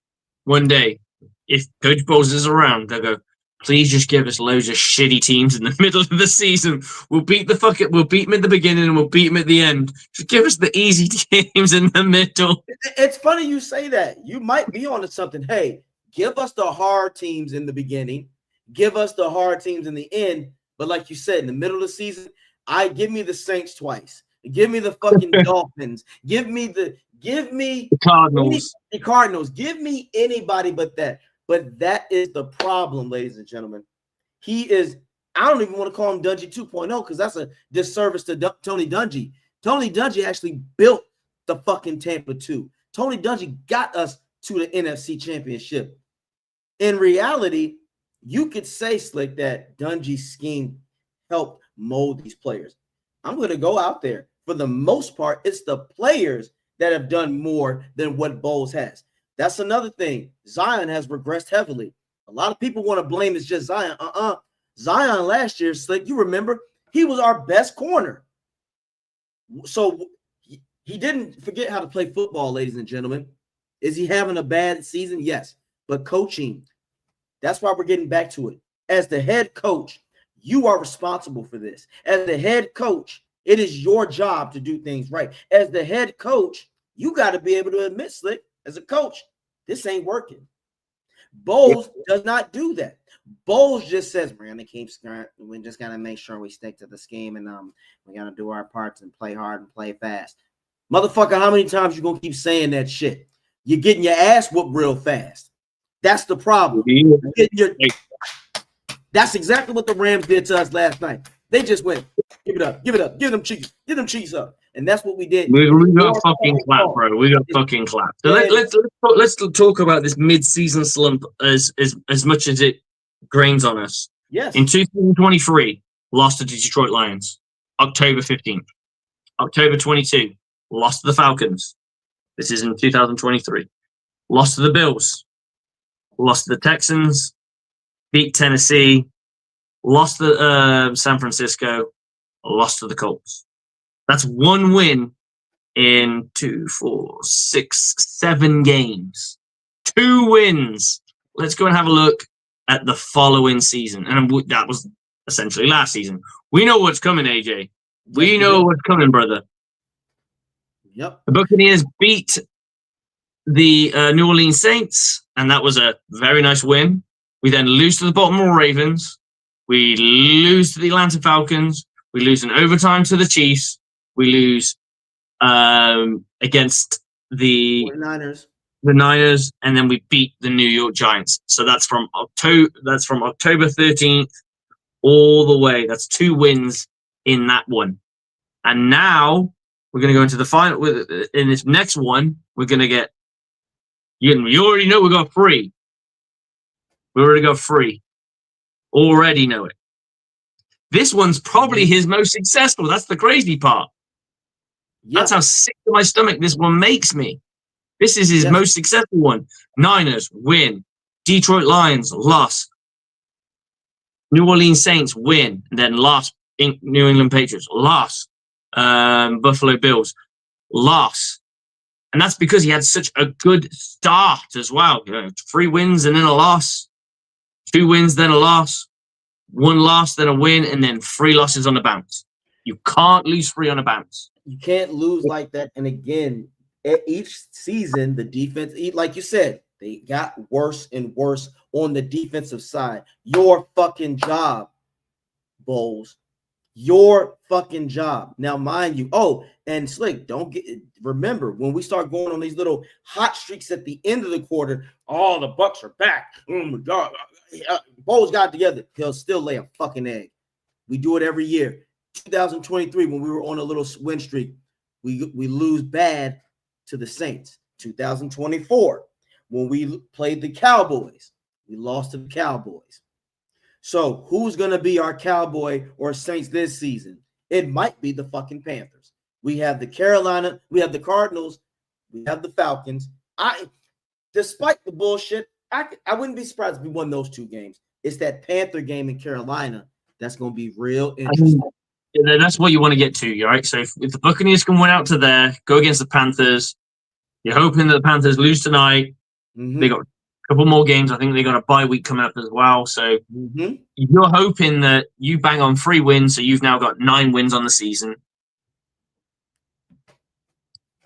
One day, if Coach Bowles is around, they'll go, please just give us loads of shitty teams in the middle of the season. We'll beat them at the beginning and we'll beat them at the end. Just give us the easy teams in the middle. It's funny you say that. You might be onto something. Hey, give us the hard teams in the beginning, give us the hard teams in the end. But like you said, in the middle of the season, give me the Saints twice. Give me the fucking Dolphins. Give me the Cardinals. The Cardinals. Give me anybody but that. But that is the problem, ladies and gentlemen. He is, I don't even want to call him Dungy 2.0 because that's a disservice to Tony Dungy. Tony Dungy actually built the fucking Tampa 2. Tony Dungy got us to the NFC Championship. In reality, you could say, Slick, that Dungy's scheme helped mold these players. I'm going to go out there. For the most part, it's the players that have done more than what Bowles has. That's another thing. Zion has regressed heavily. A lot of people want to blame it's just Zion. Zion last year, Slick, you remember, he was our best corner. So he didn't forget how to play football, ladies and gentlemen. Is he having a bad season? Yes. But coaching, that's why we're getting back to it. As the head coach, you are responsible for this. As the head coach, it is your job to do things right. As the head coach, you got to be able to admit, Slick, as a coach, this ain't working. Bowles does not do that. Bowles just says, man, the keep scaring. We just got to make sure we stick to the scheme and we got to do our parts and play hard and play fast. Motherfucker, how many times you going to keep saying that shit? You're getting your ass whooped real fast. That's the problem. That's exactly what the Rams did to us last night. They just went, give it up, give them cheese up. And that's what we did. We got fucking clapped, bro. We got fucking clapped. So let's talk about this mid-season slump as much as it grains on us. Yes. In 2023, lost to the Detroit Lions, October 15th. October 22, lost to the Falcons. This is in 2023. Lost to the Bills. Lost to the Texans. Beat Tennessee. Lost to San Francisco. Lost to the Colts. That's one win in 2, 4, 6, 7 games. 2 wins. Let's go and have a look at the following season. And that was essentially last season. We know what's coming, AJ. We know what's coming, brother. Yep. The Buccaneers beat the New Orleans Saints, and that was a very nice win. We then lose to the Baltimore Ravens. We lose to the Atlanta Falcons. We lose in overtime to the Chiefs. We lose against the Niners, and then we beat the New York Giants. So that's from October 13th all the way. That's 2 wins in that one. And now we're going to go into the final. In this next one, we're going to get. You already know we got 3. We already got 3. Already know it. This one's probably his most successful. That's the crazy part. Yep. That's how sick to my stomach this one makes me. This is his most successful one. Niners, win. Detroit Lions, loss. New Orleans Saints, win. And then loss. New England Patriots, loss. Buffalo Bills, loss. And that's because he had such a good start as well. 3 wins and then a loss. 2 wins, then a loss. 1 loss, then a win, and then 3 losses on the bounce. You can't lose 3 on a bounce. You can't lose like that. And again, each season, the defense, like you said, they got worse and worse on the defensive side. Your fucking job, Bowles. Your fucking job. Now, mind you, and Slick, remember when we start going on these little hot streaks at the end of the quarter, the Bucs are back. Oh my God. Bowles got together. He'll still lay a fucking egg. We do it every year. 2023, when we were on a little win streak, we lose bad to the Saints. 2024, when we played the Cowboys, we lost to the Cowboys. So who's going to be our Cowboy or Saints this season? It might be the fucking Panthers. We have the Carolina, we have the Cardinals, we have the Falcons. Despite the bullshit, I wouldn't be surprised if we won those 2 games. It's that Panther game in Carolina that's going to be real interesting. That's what you want to get to, right? So if the Buccaneers can win out to there, go against the Panthers, you're hoping that the Panthers lose tonight. Mm-hmm. They got a couple more games. I think they got a bye week coming up as well. So you're hoping that you bang on 3 wins, so you've now got 9 wins on the season.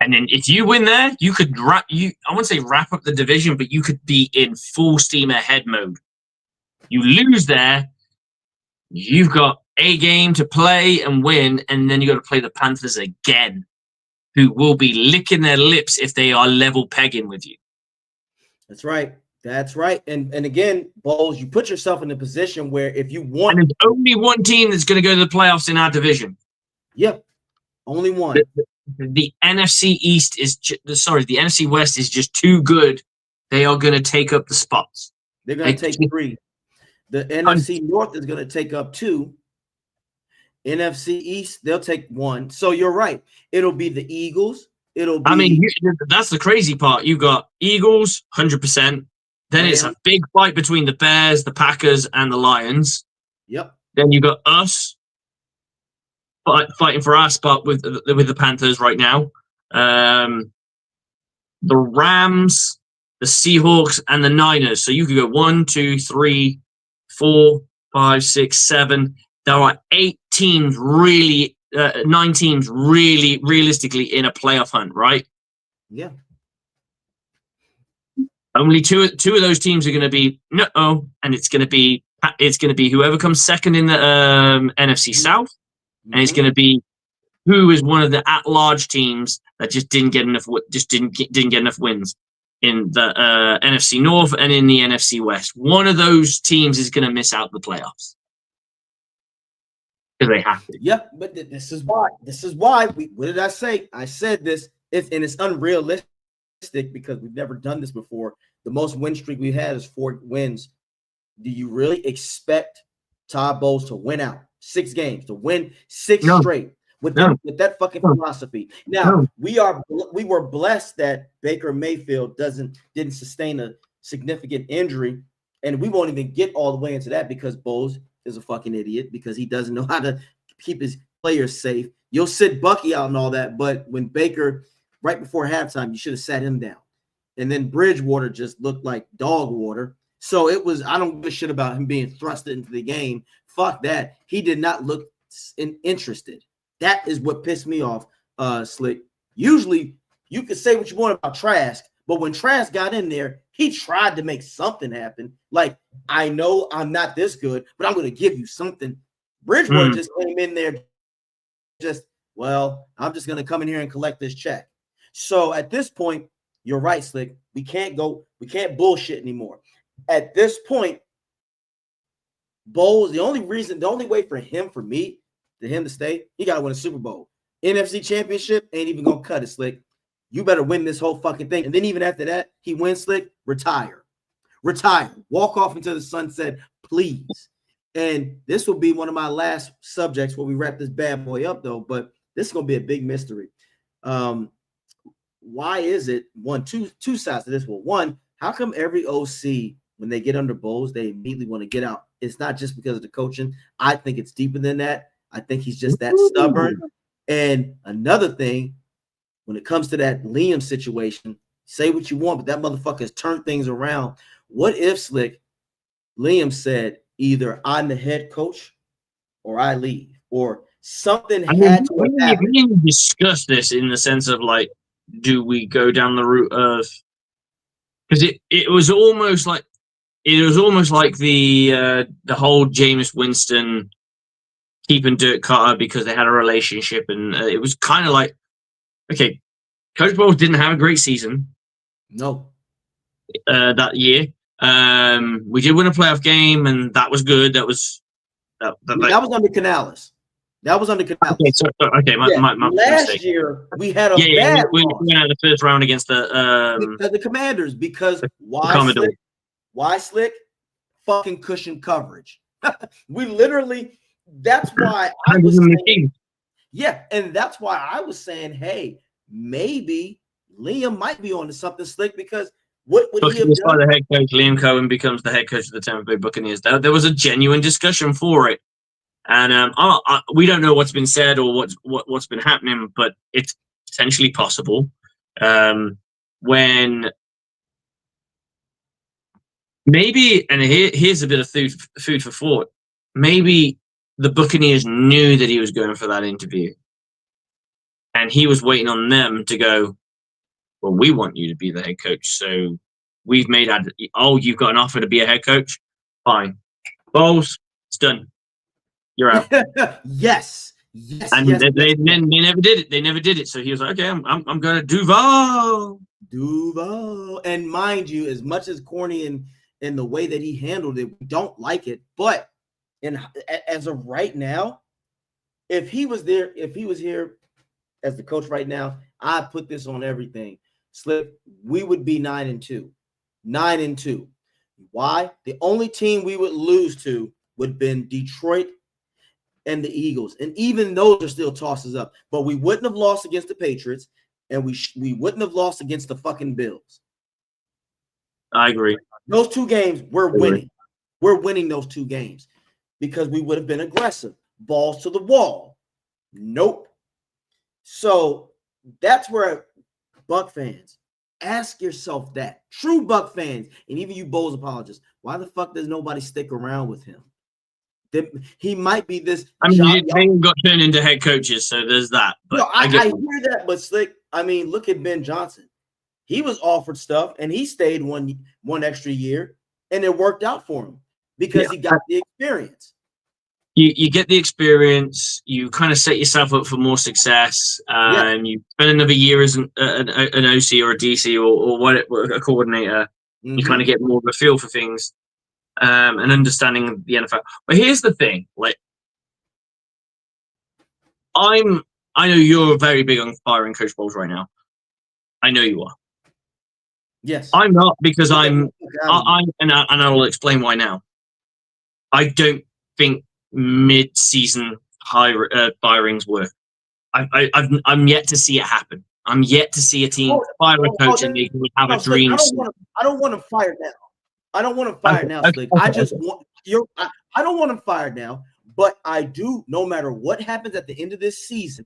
And then if you win there, you could I wouldn't say wrap up the division, but you could be in full steam ahead mode. You lose there, you've got a game to play and win, and then you got to play the Panthers again, who will be licking their lips if they are level pegging with you. That's right. That's right. And again, Bowles, you put yourself in a position where if you want, and there's only one team that's going to go to the playoffs in our division. Yep, only one. The NFC East is the NFC West is just too good. They are going to take up the spots. They're going to take 3. The NFC North is going to take up 2. NFC East, they'll take 1. So you're right. It'll be the Eagles. It'll be. I mean, that's the crazy part. You got Eagles, 100%. Then it's a big fight between the Bears, the Packers, and the Lions. Yep. Then you got us fighting for our spot with the Panthers right now. The Rams, the Seahawks, and the Niners. So you could go 1, 2, 3, 4, 5, 6, 7. There are 8 teams, 9 teams, really realistically in a playoff hunt, right? Yeah. Only two of those teams are going to be and it's going to be whoever comes second in the NFC South, and it's going to be who is one of the at-large teams that just didn't get enough wins in the NFC North and in the NFC West. One of those teams is going to miss out the playoffs because they have to. Yeah, but this is why. What did I say? I said this. It's unrealistic because we've never done this before. The most win streak we had is 4 wins. Do you really expect Todd Bowles to win out 6 games, to win 6 straight with that fucking philosophy? Now we were blessed that Baker Mayfield didn't sustain a significant injury, and we won't even get all the way into that because Bowles is a fucking idiot because he doesn't know how to keep his players safe. You'll sit Bucky out and all that, but when Baker right before halftime, you should have sat him down. And then Bridgewater just looked like dog water. So it was, I don't give a shit about him being thrust into the game. Fuck that. He did not look interested. That is what pissed me off, Slick. Usually you can say what you want about Trask, but when Trask got in there, he tried to make something happen. Like, I know I'm not this good, but I'm going to give you something. Bridgewater just came in there I'm just going to come in here and collect this check. So at this point, you're right, Slick. We can't bullshit anymore. At this point, Bowles, the only way for him to stay, he got to win a Super Bowl. NFC Championship ain't even going to cut it, Slick. You better win this whole fucking thing. And then even after that, he wins, Slick, retire. Walk off into the sunset, please. And this will be one of my last subjects where we wrap this bad boy up, though. But this is going to be a big mystery. Why is it two sides to this? Well, one, how come every OC, when they get under Bowles, they immediately want to get out? It's not just because of the coaching. I think it's deeper than that. I think he's just that stubborn. And another thing, when it comes to that Liam situation, say what you want, but that motherfucker has turned things around. What if, Slick, Liam said either I'm the head coach or I leave, or something had to happen? We didn't discuss this in the sense of like, do we go down the route of, because it was almost like the whole Jameis Winston keeping Dirk Carter because they had a relationship, and it was kind of like, okay, Coach Bowles didn't have a great season. No. That year. We did win a playoff game, and that was good. That was under Canales. That was under Canales. Okay, so, my last mistake. year we had we went out the first round against the Commanders because why Slick? Fucking cushion coverage. We literally. That's why I was saying, and that's why I was saying, hey, maybe Liam might be on to something, Slick, because what would he have done? The head coach, Liam Cohen becomes the head coach of the Tampa Bay Buccaneers. There was a genuine discussion for it. And we don't know what's been said or what's been happening, but it's potentially possible. When maybe, and here's a bit of food for thought. Maybe the Buccaneers knew that he was going for that interview, and he was waiting on them to go, well, we want you to be the head coach. So we've made you've got an offer to be a head coach? Fine. Bowles, it's done. You're out. Yes. Yes. And Yes. they never did it. They never did it. So he was like, okay, I'm going to Duval. Duval. And mind you, as much as corny in the way that he handled it, we don't like it. But as of right now, if he was here as the coach right now, I put this on everything. Slip, we would be 9-2. 9-2. Why? The only team we would lose to would have been Detroit and the Eagles. And even those are still tosses up. But we wouldn't have lost against the Patriots, and we wouldn't have lost against the fucking Bills. I agree. Those two games, we're winning. We're winning those two games because we would have been aggressive. Balls to the wall. Nope. So that's where Buck fans, ask yourself that. True Buck fans, and even you Bulls apologists, why the fuck does nobody stick around with him? He might be this. I mean, they got turned into head coaches, so there's that. But no, I hear that, but Slick, I mean, look at Ben Johnson. He was offered stuff, and he stayed one extra year, and it worked out for him because he got the experience. You get the experience. You kind of set yourself up for more success, and you spend another year as an OC or a DC or a coordinator. Mm-hmm. You kind of get more of a feel for things. An understanding of the NFL. But here's the thing: like, I know you're very big on firing Coach Bowles right now. I know you are. Yes, I'm not because and I'll explain why now. I don't think mid-season firings work. I'm yet to see it happen. I'm yet to see a team fire a coach and they would have a dream. I don't want him fired now. I don't want him fired now, Slick. I don't want him fired now, but I do, no matter what happens at the end of this season,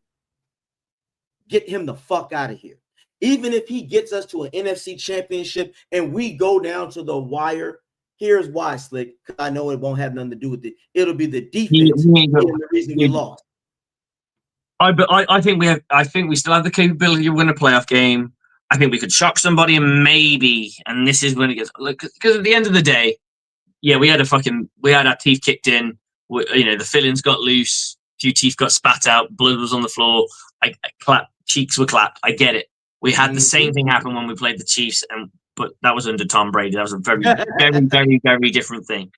get him the fuck out of here. Even if he gets us to an NFC championship and we go down to the wire, here's why, Slick, because I know it won't have nothing to do with it. It'll be the defense the reason we lost. I think we still have the capability to win a playoff game. I think we could shock somebody and this is when it gets, because at the end of the day, we had our teeth kicked in. The fillings got loose, a few teeth got spat out, blood was on the floor. I clapped, cheeks were clapped. I get it. We had the same thing happen when we played the Chiefs, but that was under Tom Brady. That was a very, very, very, very different thing.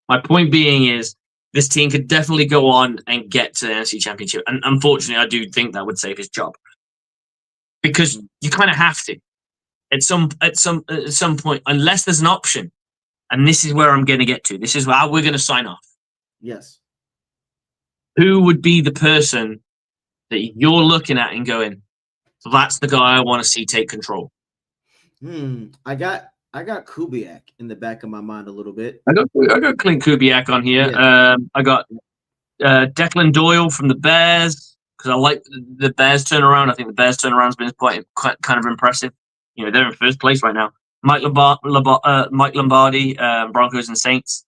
My point being is this team could definitely go on and get to the NFC Championship, and unfortunately, I do think that would save his job. Because you kind of have to at some point, unless there's an option. And this is where I'm going to get to. This is how we're going to sign off. Yes. Who would be the person that you're looking at and going, so that's the guy I want to see take control? I got Kubiak in the back of my mind a little bit. I got Clint Kubiak on here. Yeah. I got Declan Doyle from the Bears. Because I like the Bears turnaround. I think the Bears turnaround's been quite kind of impressive. They're in first place right now. Mike Lombardi, Broncos and Saints.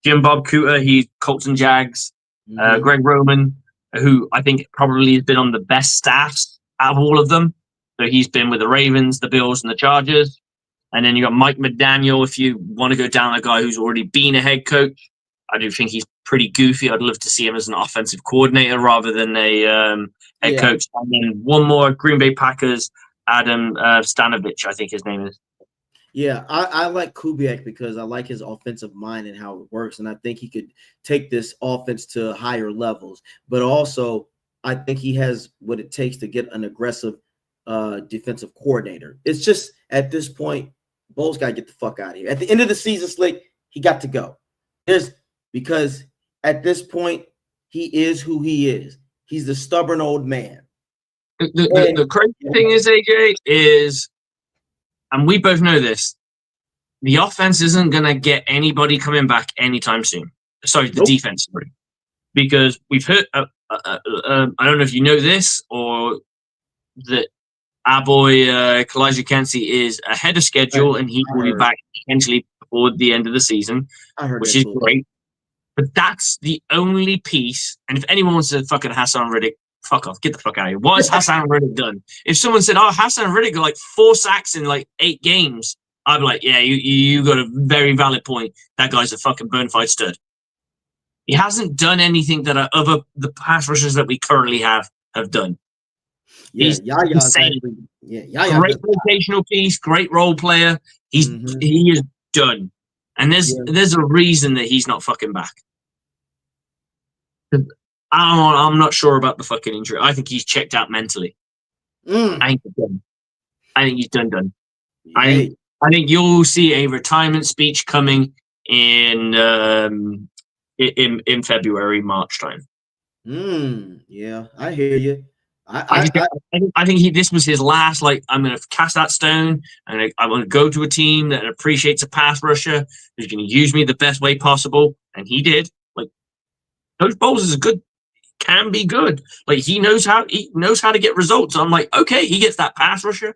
Jim Bob Cooter, he's Colts and Jags. Greg Roman, who I think probably has been on the best staffs out of all of them. So he's been with the Ravens, the Bills, and the Chargers. And then you got Mike McDaniel, if you want to go down a guy who's already been a head coach. I do think he's pretty goofy. I'd love to see him as an offensive coordinator rather than a head coach. And then one more, Green Bay Packers, Adam Stanovich, I think his name is. Yeah, I like Kubiak because I like his offensive mind and how it works. And I think he could take this offense to higher levels. But also, I think he has what it takes to get an aggressive defensive coordinator. It's just, at this point, Bowles got to get the fuck out of here. At the end of the season, Slick, he got to go. Because at this point, he is who he is. He's the stubborn old man. The crazy thing is, AJ, is, and we both know this, the offense isn't going to get anybody coming back anytime soon. Sorry, the defense. Because we've heard, I don't know if you know this, or that our boy Kalijah Kancey is ahead of schedule, and he will be back potentially before the end of the season, which is great. But that's the only piece. And if anyone wants to fucking Hassan Reddick, fuck off, get the fuck out of here. What has Hassan Reddick done? If someone said, oh, Hassan Reddick got like 4 sacks in like 8 games, I'd be like, yeah, you got a very valid point. That guy's a fucking bona fide stud. He hasn't done anything that other the pass rushers that we currently have done. Yeah, He's insane. Yaya Great rotational piece, great role player. He is done. And there's a reason that he's not fucking back. I'm not sure about the fucking injury. I think he's checked out mentally. I think he's done. I think he's done. I think you'll see a retirement speech coming in February, March time. Yeah, I hear you. I think this was his last. Like, I'm going to cast that stone, and I want to go to a team that appreciates a pass rusher who's going to use me the best way possible, and he did. Like, Coach Bowles is can be good. Like, he knows how to get results. I'm like, okay, he gets that pass rusher.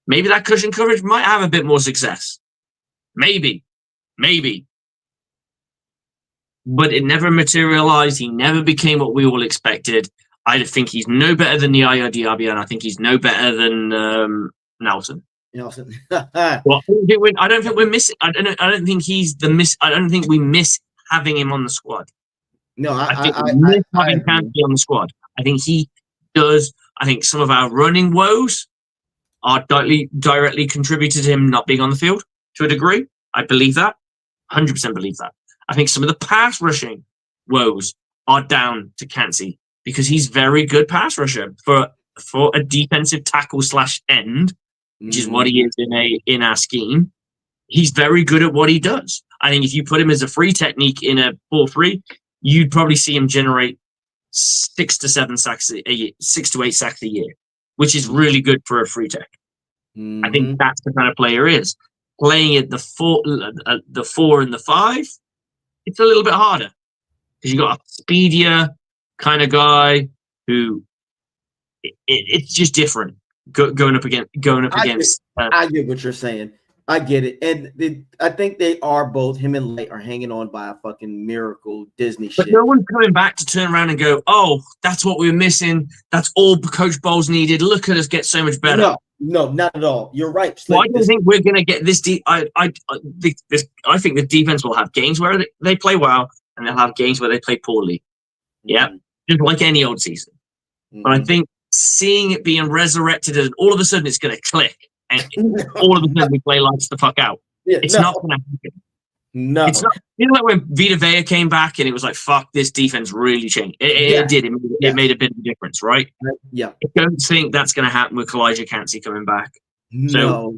Maybe that cushion coverage might have a bit more success. Maybe. But it never materialized. He never became what we all expected. I think he's no better than Yaya Diaby, and I think he's no better than Nelson. Well, I don't think we're missing. I don't think he's the miss. I don't think we miss having him on the squad. No, I think we miss having Canty on the squad. I think he does. I think some of our running woes are directly contributed to him not being on the field to a degree. I believe that. 100% believe that. I think some of the pass rushing woes are down to Canty because he's very good pass rusher for a defensive tackle / end, which is what he is in our scheme. He's very good at what he does. I think if you put him as a free technique in a 4-3, you'd probably see him generate 6 to 8 sacks a year, which is really good for a free tech. I think that's the kind of player he is. Playing at the 4 and the 5, it's a little bit harder because you got a speedier kind of guy who it's just different going up against. I get what you're saying. I get it, and I think they are both. Him and Light are hanging on by a fucking miracle Disney shit. But no one's coming back to turn around and go, "Oh, that's what we were missing. That's all Coach Bowles needed. Look at us get so much better." No, not at all. You're right. Well, I don't think we're going to get this deep. I think the defense will have games where they play well, and they'll have games where they play poorly. Yeah, just like any old season. But I think seeing it being resurrected, and all of a sudden it's going to click, and all of a sudden we play lights the fuck out. It's not going to happen. No, it's not. You know, like when Vita Vea came back, and it was like, "Fuck, this defense really changed." It did. It made a bit of a difference, right? Yeah. I don't think that's going to happen with Kalijah Cansey coming back. No.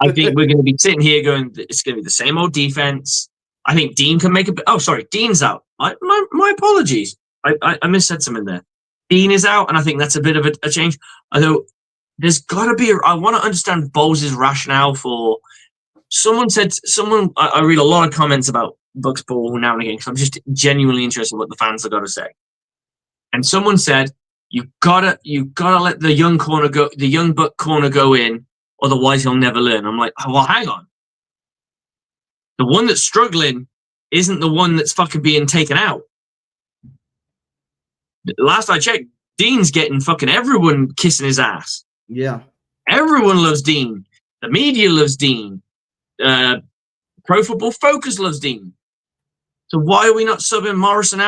I think we're going to be sitting here going, "It's going to be the same old defense." I think Dean can make a bit. Oh, sorry, Dean's out. My apologies. I missaid something there. Dean is out, and I think that's a bit of a change. Although there's got to be. I want to understand Bowles' rationale for. I read a lot of comments about Bucs ball now and again because I'm just genuinely interested in what the fans have got to say. And someone said, you gotta let the young Buck corner go in, otherwise he'll never learn. I'm like, well, hang on. The one that's struggling isn't the one that's fucking being taken out. Last I checked, Dean's getting fucking everyone kissing his ass. Yeah. Everyone loves Dean. The media loves Dean. Pro Football Focus loves Dean. So why are we not subbing Morrison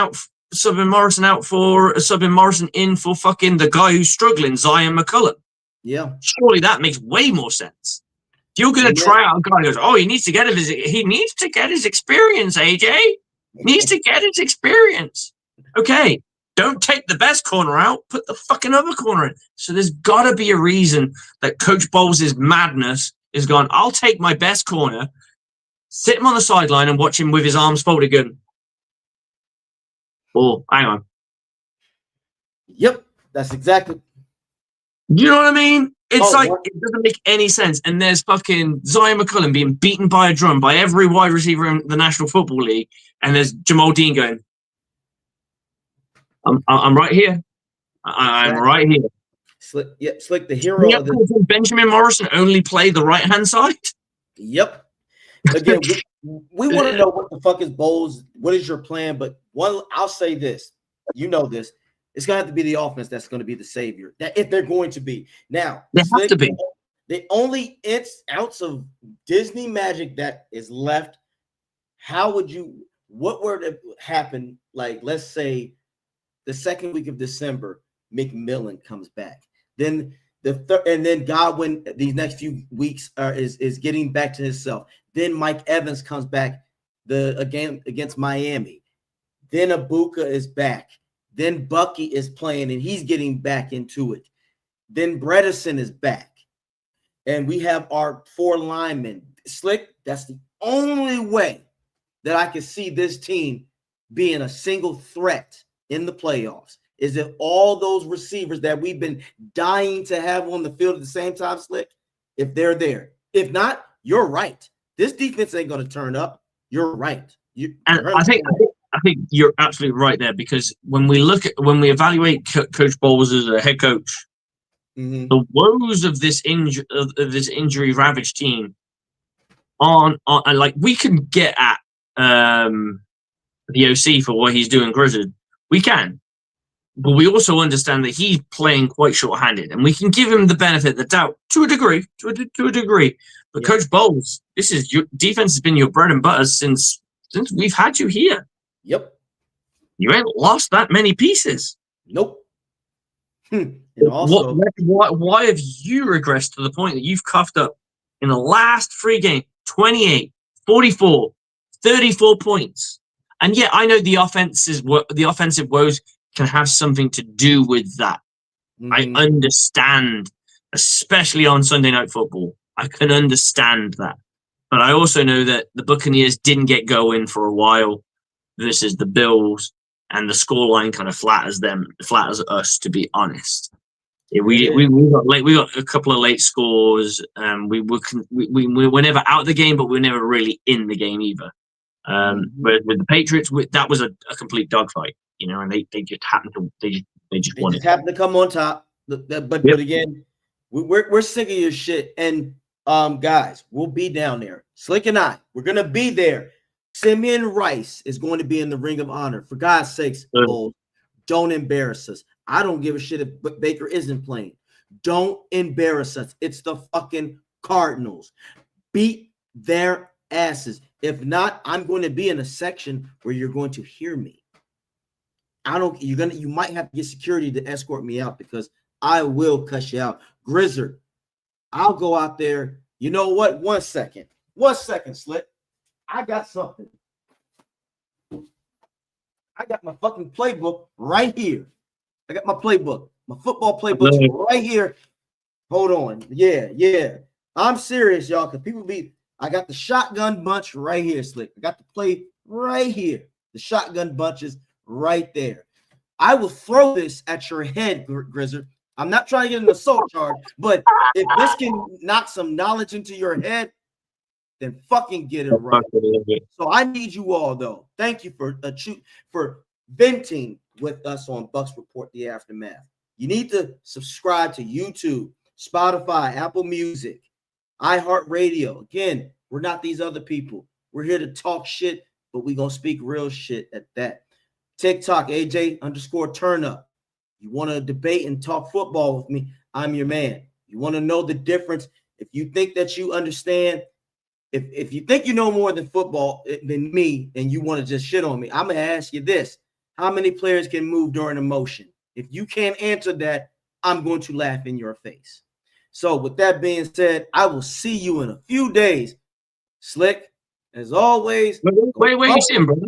in for fucking the guy who's struggling, Zion McCullum? Yeah. Surely that makes way more sense. If you're going to try out a guy who goes, oh, he needs to get his experience, AJ. He needs to get his experience. Okay. Don't take the best corner out. Put the fucking other corner in. So there's got to be a reason that Coach Bowles' madness is gone. I'll take my best corner, sit him on the sideline, and watch him with his arms folded. Good. Oh, hang on. Yep, that's exactly. You know what I mean? It's it doesn't make any sense. And there's fucking Zion McCullum being beaten by a drum by every wide receiver in the National Football League, and there's Jamal Dean going, I'm right here. I'm right here. Slick the hero of the Benjamin Morrison only play the right-hand side? Yep. Again, we want to know what the fuck is Bowles. What is your plan? But I'll say this. you know this. It's gonna have to be the offense that's going to be the savior. That if they're going to be now, They have to be. The only ounce of Disney magic that is left. What were to happen? Like, let's say the second week of December, McMillan comes back. Then and then Godwin these next few weeks is getting back to himself. Then Mike Evans comes back against Miami. Then Ibuka is back. Then Bucky is playing and he's getting back into it. Then Bredesen is back. And we have our 4 linemen. Slick, that's the only way that I can see this team being a single threat in the playoffs. Is if all those receivers that we've been dying to have on the field at the same time, Slick, if they're there. If not, you're right. This defense ain't going to turn up. You're right. I think you're absolutely right there, because when we evaluate Coach Bowles as a head coach, the woes of this injury ravaged team on like, we can get at the OC for what he's doing Grizzard. We can. But we also understand that he's playing quite short-handed, and we can give him the benefit of the doubt to a degree. But Coach Bowles, your defense has been your bread and butter since we've had you here. Yep. You ain't lost that many pieces. Nope. And also, why have you regressed to the point that you've coughed up in the last 3 games 28, 44, 34 points? And yet, I know the offensive woes can have something to do with that. I understand, especially on Sunday Night Football. I can understand that. But I also know that the Buccaneers didn't get going for a while versus the Bills, and the scoreline kind of flatters us, to be honest. We got a couple of late scores. We were never out of the game, but we were never really in the game either. But with the Patriots, that was a complete dogfight, and they just happened to won it. Happened to come on top. But again, we're sick of your shit. And guys, we'll be down there. Slick and I, we're gonna be there. Simeon Rice is going to be in the Ring of Honor. For God's sakes, Bulls, don't embarrass us. I don't give a shit if Baker isn't playing. Don't embarrass us. It's the fucking Cardinals. Beat their asses. If not, I'm going to be in a section where you're going to hear me. You might have to get security to escort me out, because I will cuss you out. Grizzard, I'll go out there. You know what? 1 second. 1 second, Slick. I got something. I got my fucking playbook right here. I got my playbook, my football playbook right here. Hold on. Yeah. I'm serious, y'all, because I got the shotgun bunch right here, Slick. I got the play right here. The shotgun bunches right there. I will throw this at your head, Grizzard. I'm not trying to get an assault charge, but if this can knock some knowledge into your head, then fucking get it right. So I need you all, though. Thank you for venting with us on Bucs Report the Aftermath. You need to subscribe to YouTube, Spotify, Apple Music, iHeartRadio. Again, we're not these other people. We're here to talk shit, but we're going to speak real shit at that. TikTok, AJ_turnup. You want to debate and talk football with me, I'm your man. You want to know the difference. If you think that you understand, if you think you know more than football than me, and you want to just shit on me, I'm going to ask you this. How many players can move during a motion? If you can't answer that, I'm going to laugh in your face. So with that being said, I will see you in a few days. Slick, as always. Where are you sitting, brother?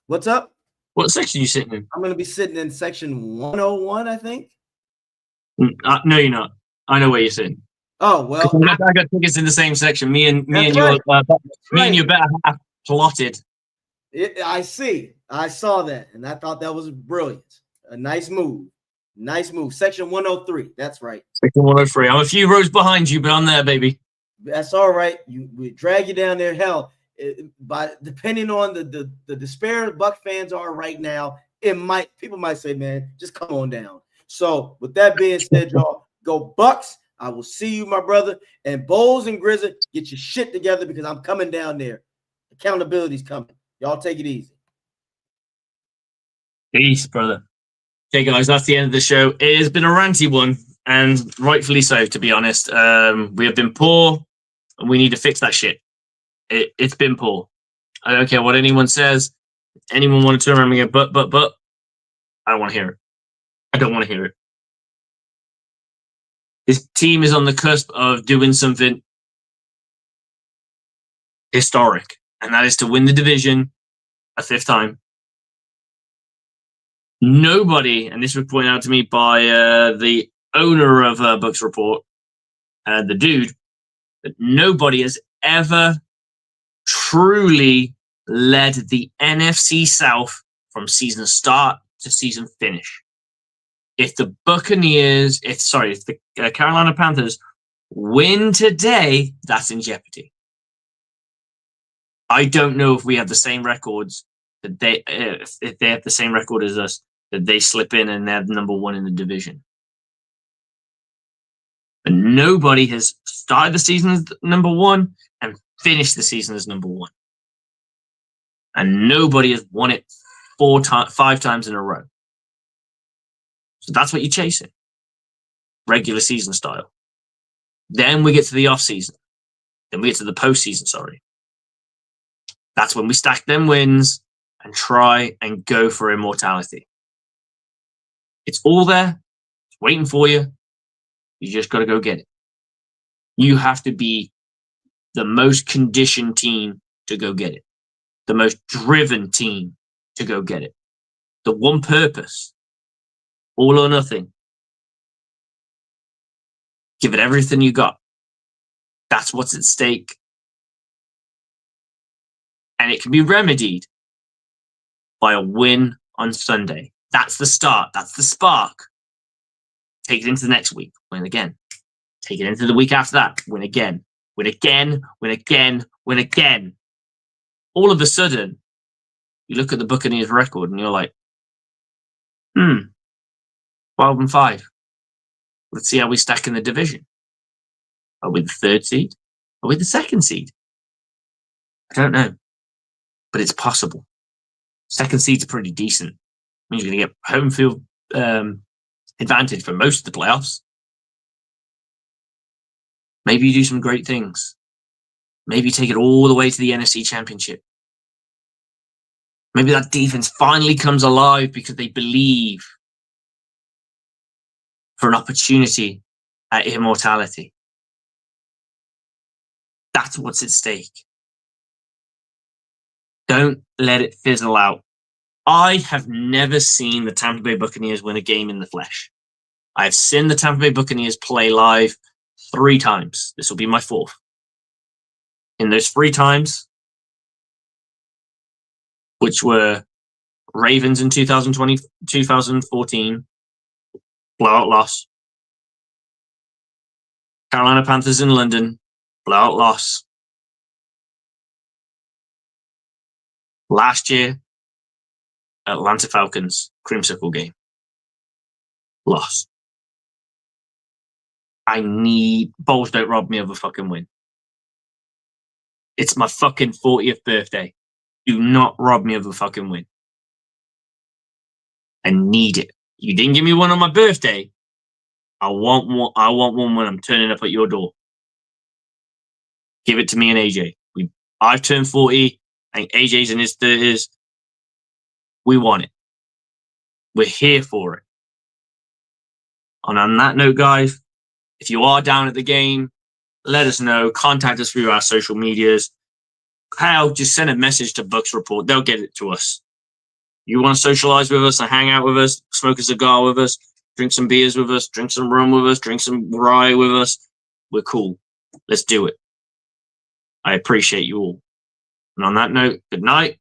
What's up? What section are you sitting in? I'm going to be sitting in section 101, I think. No, you're not. I know where you're sitting. Oh, well. I got tickets in the same section. Me and your better half plotted. I see. I saw that, and I thought that was brilliant. A nice move. Nice move. Section 103. That's right. Section 103. I'm a few rows behind you, but I'm there, baby. That's all right. We drag you down there. Hell, depending on the despair Buck fans are right now, people might say, man, just come on down. So with that being said, y'all, go Bucs. I will see you, my brother. And Bowles and Grizzard, get your shit together, because I'm coming down there. Accountability's coming. Y'all take it easy. Peace, brother. Okay, guys, that's the end of the show. It has been a ranty one, and rightfully so, to be honest. We have been poor, and we need to fix that shit. It's been poor. I don't care what anyone says. If anyone want to turn around and go, but, I don't want to hear it. I don't want to hear it. This team is on the cusp of doing something historic, and that is to win the division a 5th time. Nobody, and this was pointed out to me by the owner of Bucs Report, the dude, that nobody has ever truly led the NFC South from season start to season finish. If the Carolina Panthers win today, that's in jeopardy. I don't know if we have the same records that if they have the same record as us, that they slip in and they're number 1 in the division. But nobody has started the season as number 1 and finished the season as number 1. And nobody has won it 5 times in a row. So that's what you're chasing. Regular season style. Then we get to the off season. Then we get to the postseason, sorry. That's when we stack them wins and try and go for immortality. It's all there. It's waiting for you. You just got to go get it. You have to be the most conditioned team to go get it. The most driven team to go get it. The one purpose. All or nothing. Give it everything you got. That's what's at stake. And it can be remedied by a win on Sunday. That's the start. That's the spark. Take it into the next week. Win again. Take it into the week after that. Win again. Win again. Win again. Win again. All of a sudden, you look at the Buccaneers record and you're like, 12-5. Let's see how we stack in the division. Are we the 3rd seed? Are we the 2nd seed? I don't know. But it's possible. 2nd seed's pretty decent. Means you're going to get home field advantage for most of the playoffs. Maybe you do some great things. Maybe you take it all the way to the NFC Championship. Maybe that defense finally comes alive because they believe for an opportunity at immortality. That's what's at stake. Don't let it fizzle out. I have never seen the Tampa Bay Buccaneers win a game in the flesh. I've seen the Tampa Bay Buccaneers play live 3 times. This will be my 4th. In those 3 times, which were Ravens in 2014, blowout loss. Carolina Panthers in London, blowout loss. Last year, Atlanta Falcons, creamsicle game. Loss. Balls don't rob me of a fucking win. It's my fucking 40th birthday. Do not rob me of a fucking win. I need it. You didn't give me one on my birthday. I want one. I want one when I'm turning up at your door. Give it to me and AJ. I've turned 40. I think AJ's in his 30s. We want it. We're here for it. And on that note, guys, if you are down at the game, let us know. Contact us through our social medias. Hell, just send a message to Bucs Report. They'll get it to us. You want to socialize with us and hang out with us, smoke a cigar with us, drink some beers with us, drink some rum with us, drink some rye with us. We're cool. Let's do it. I appreciate you all. And on that note, good night.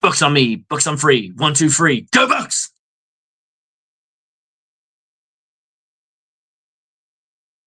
Bucs on me. Bucs on free. 1, 2, 3. Go Bucs!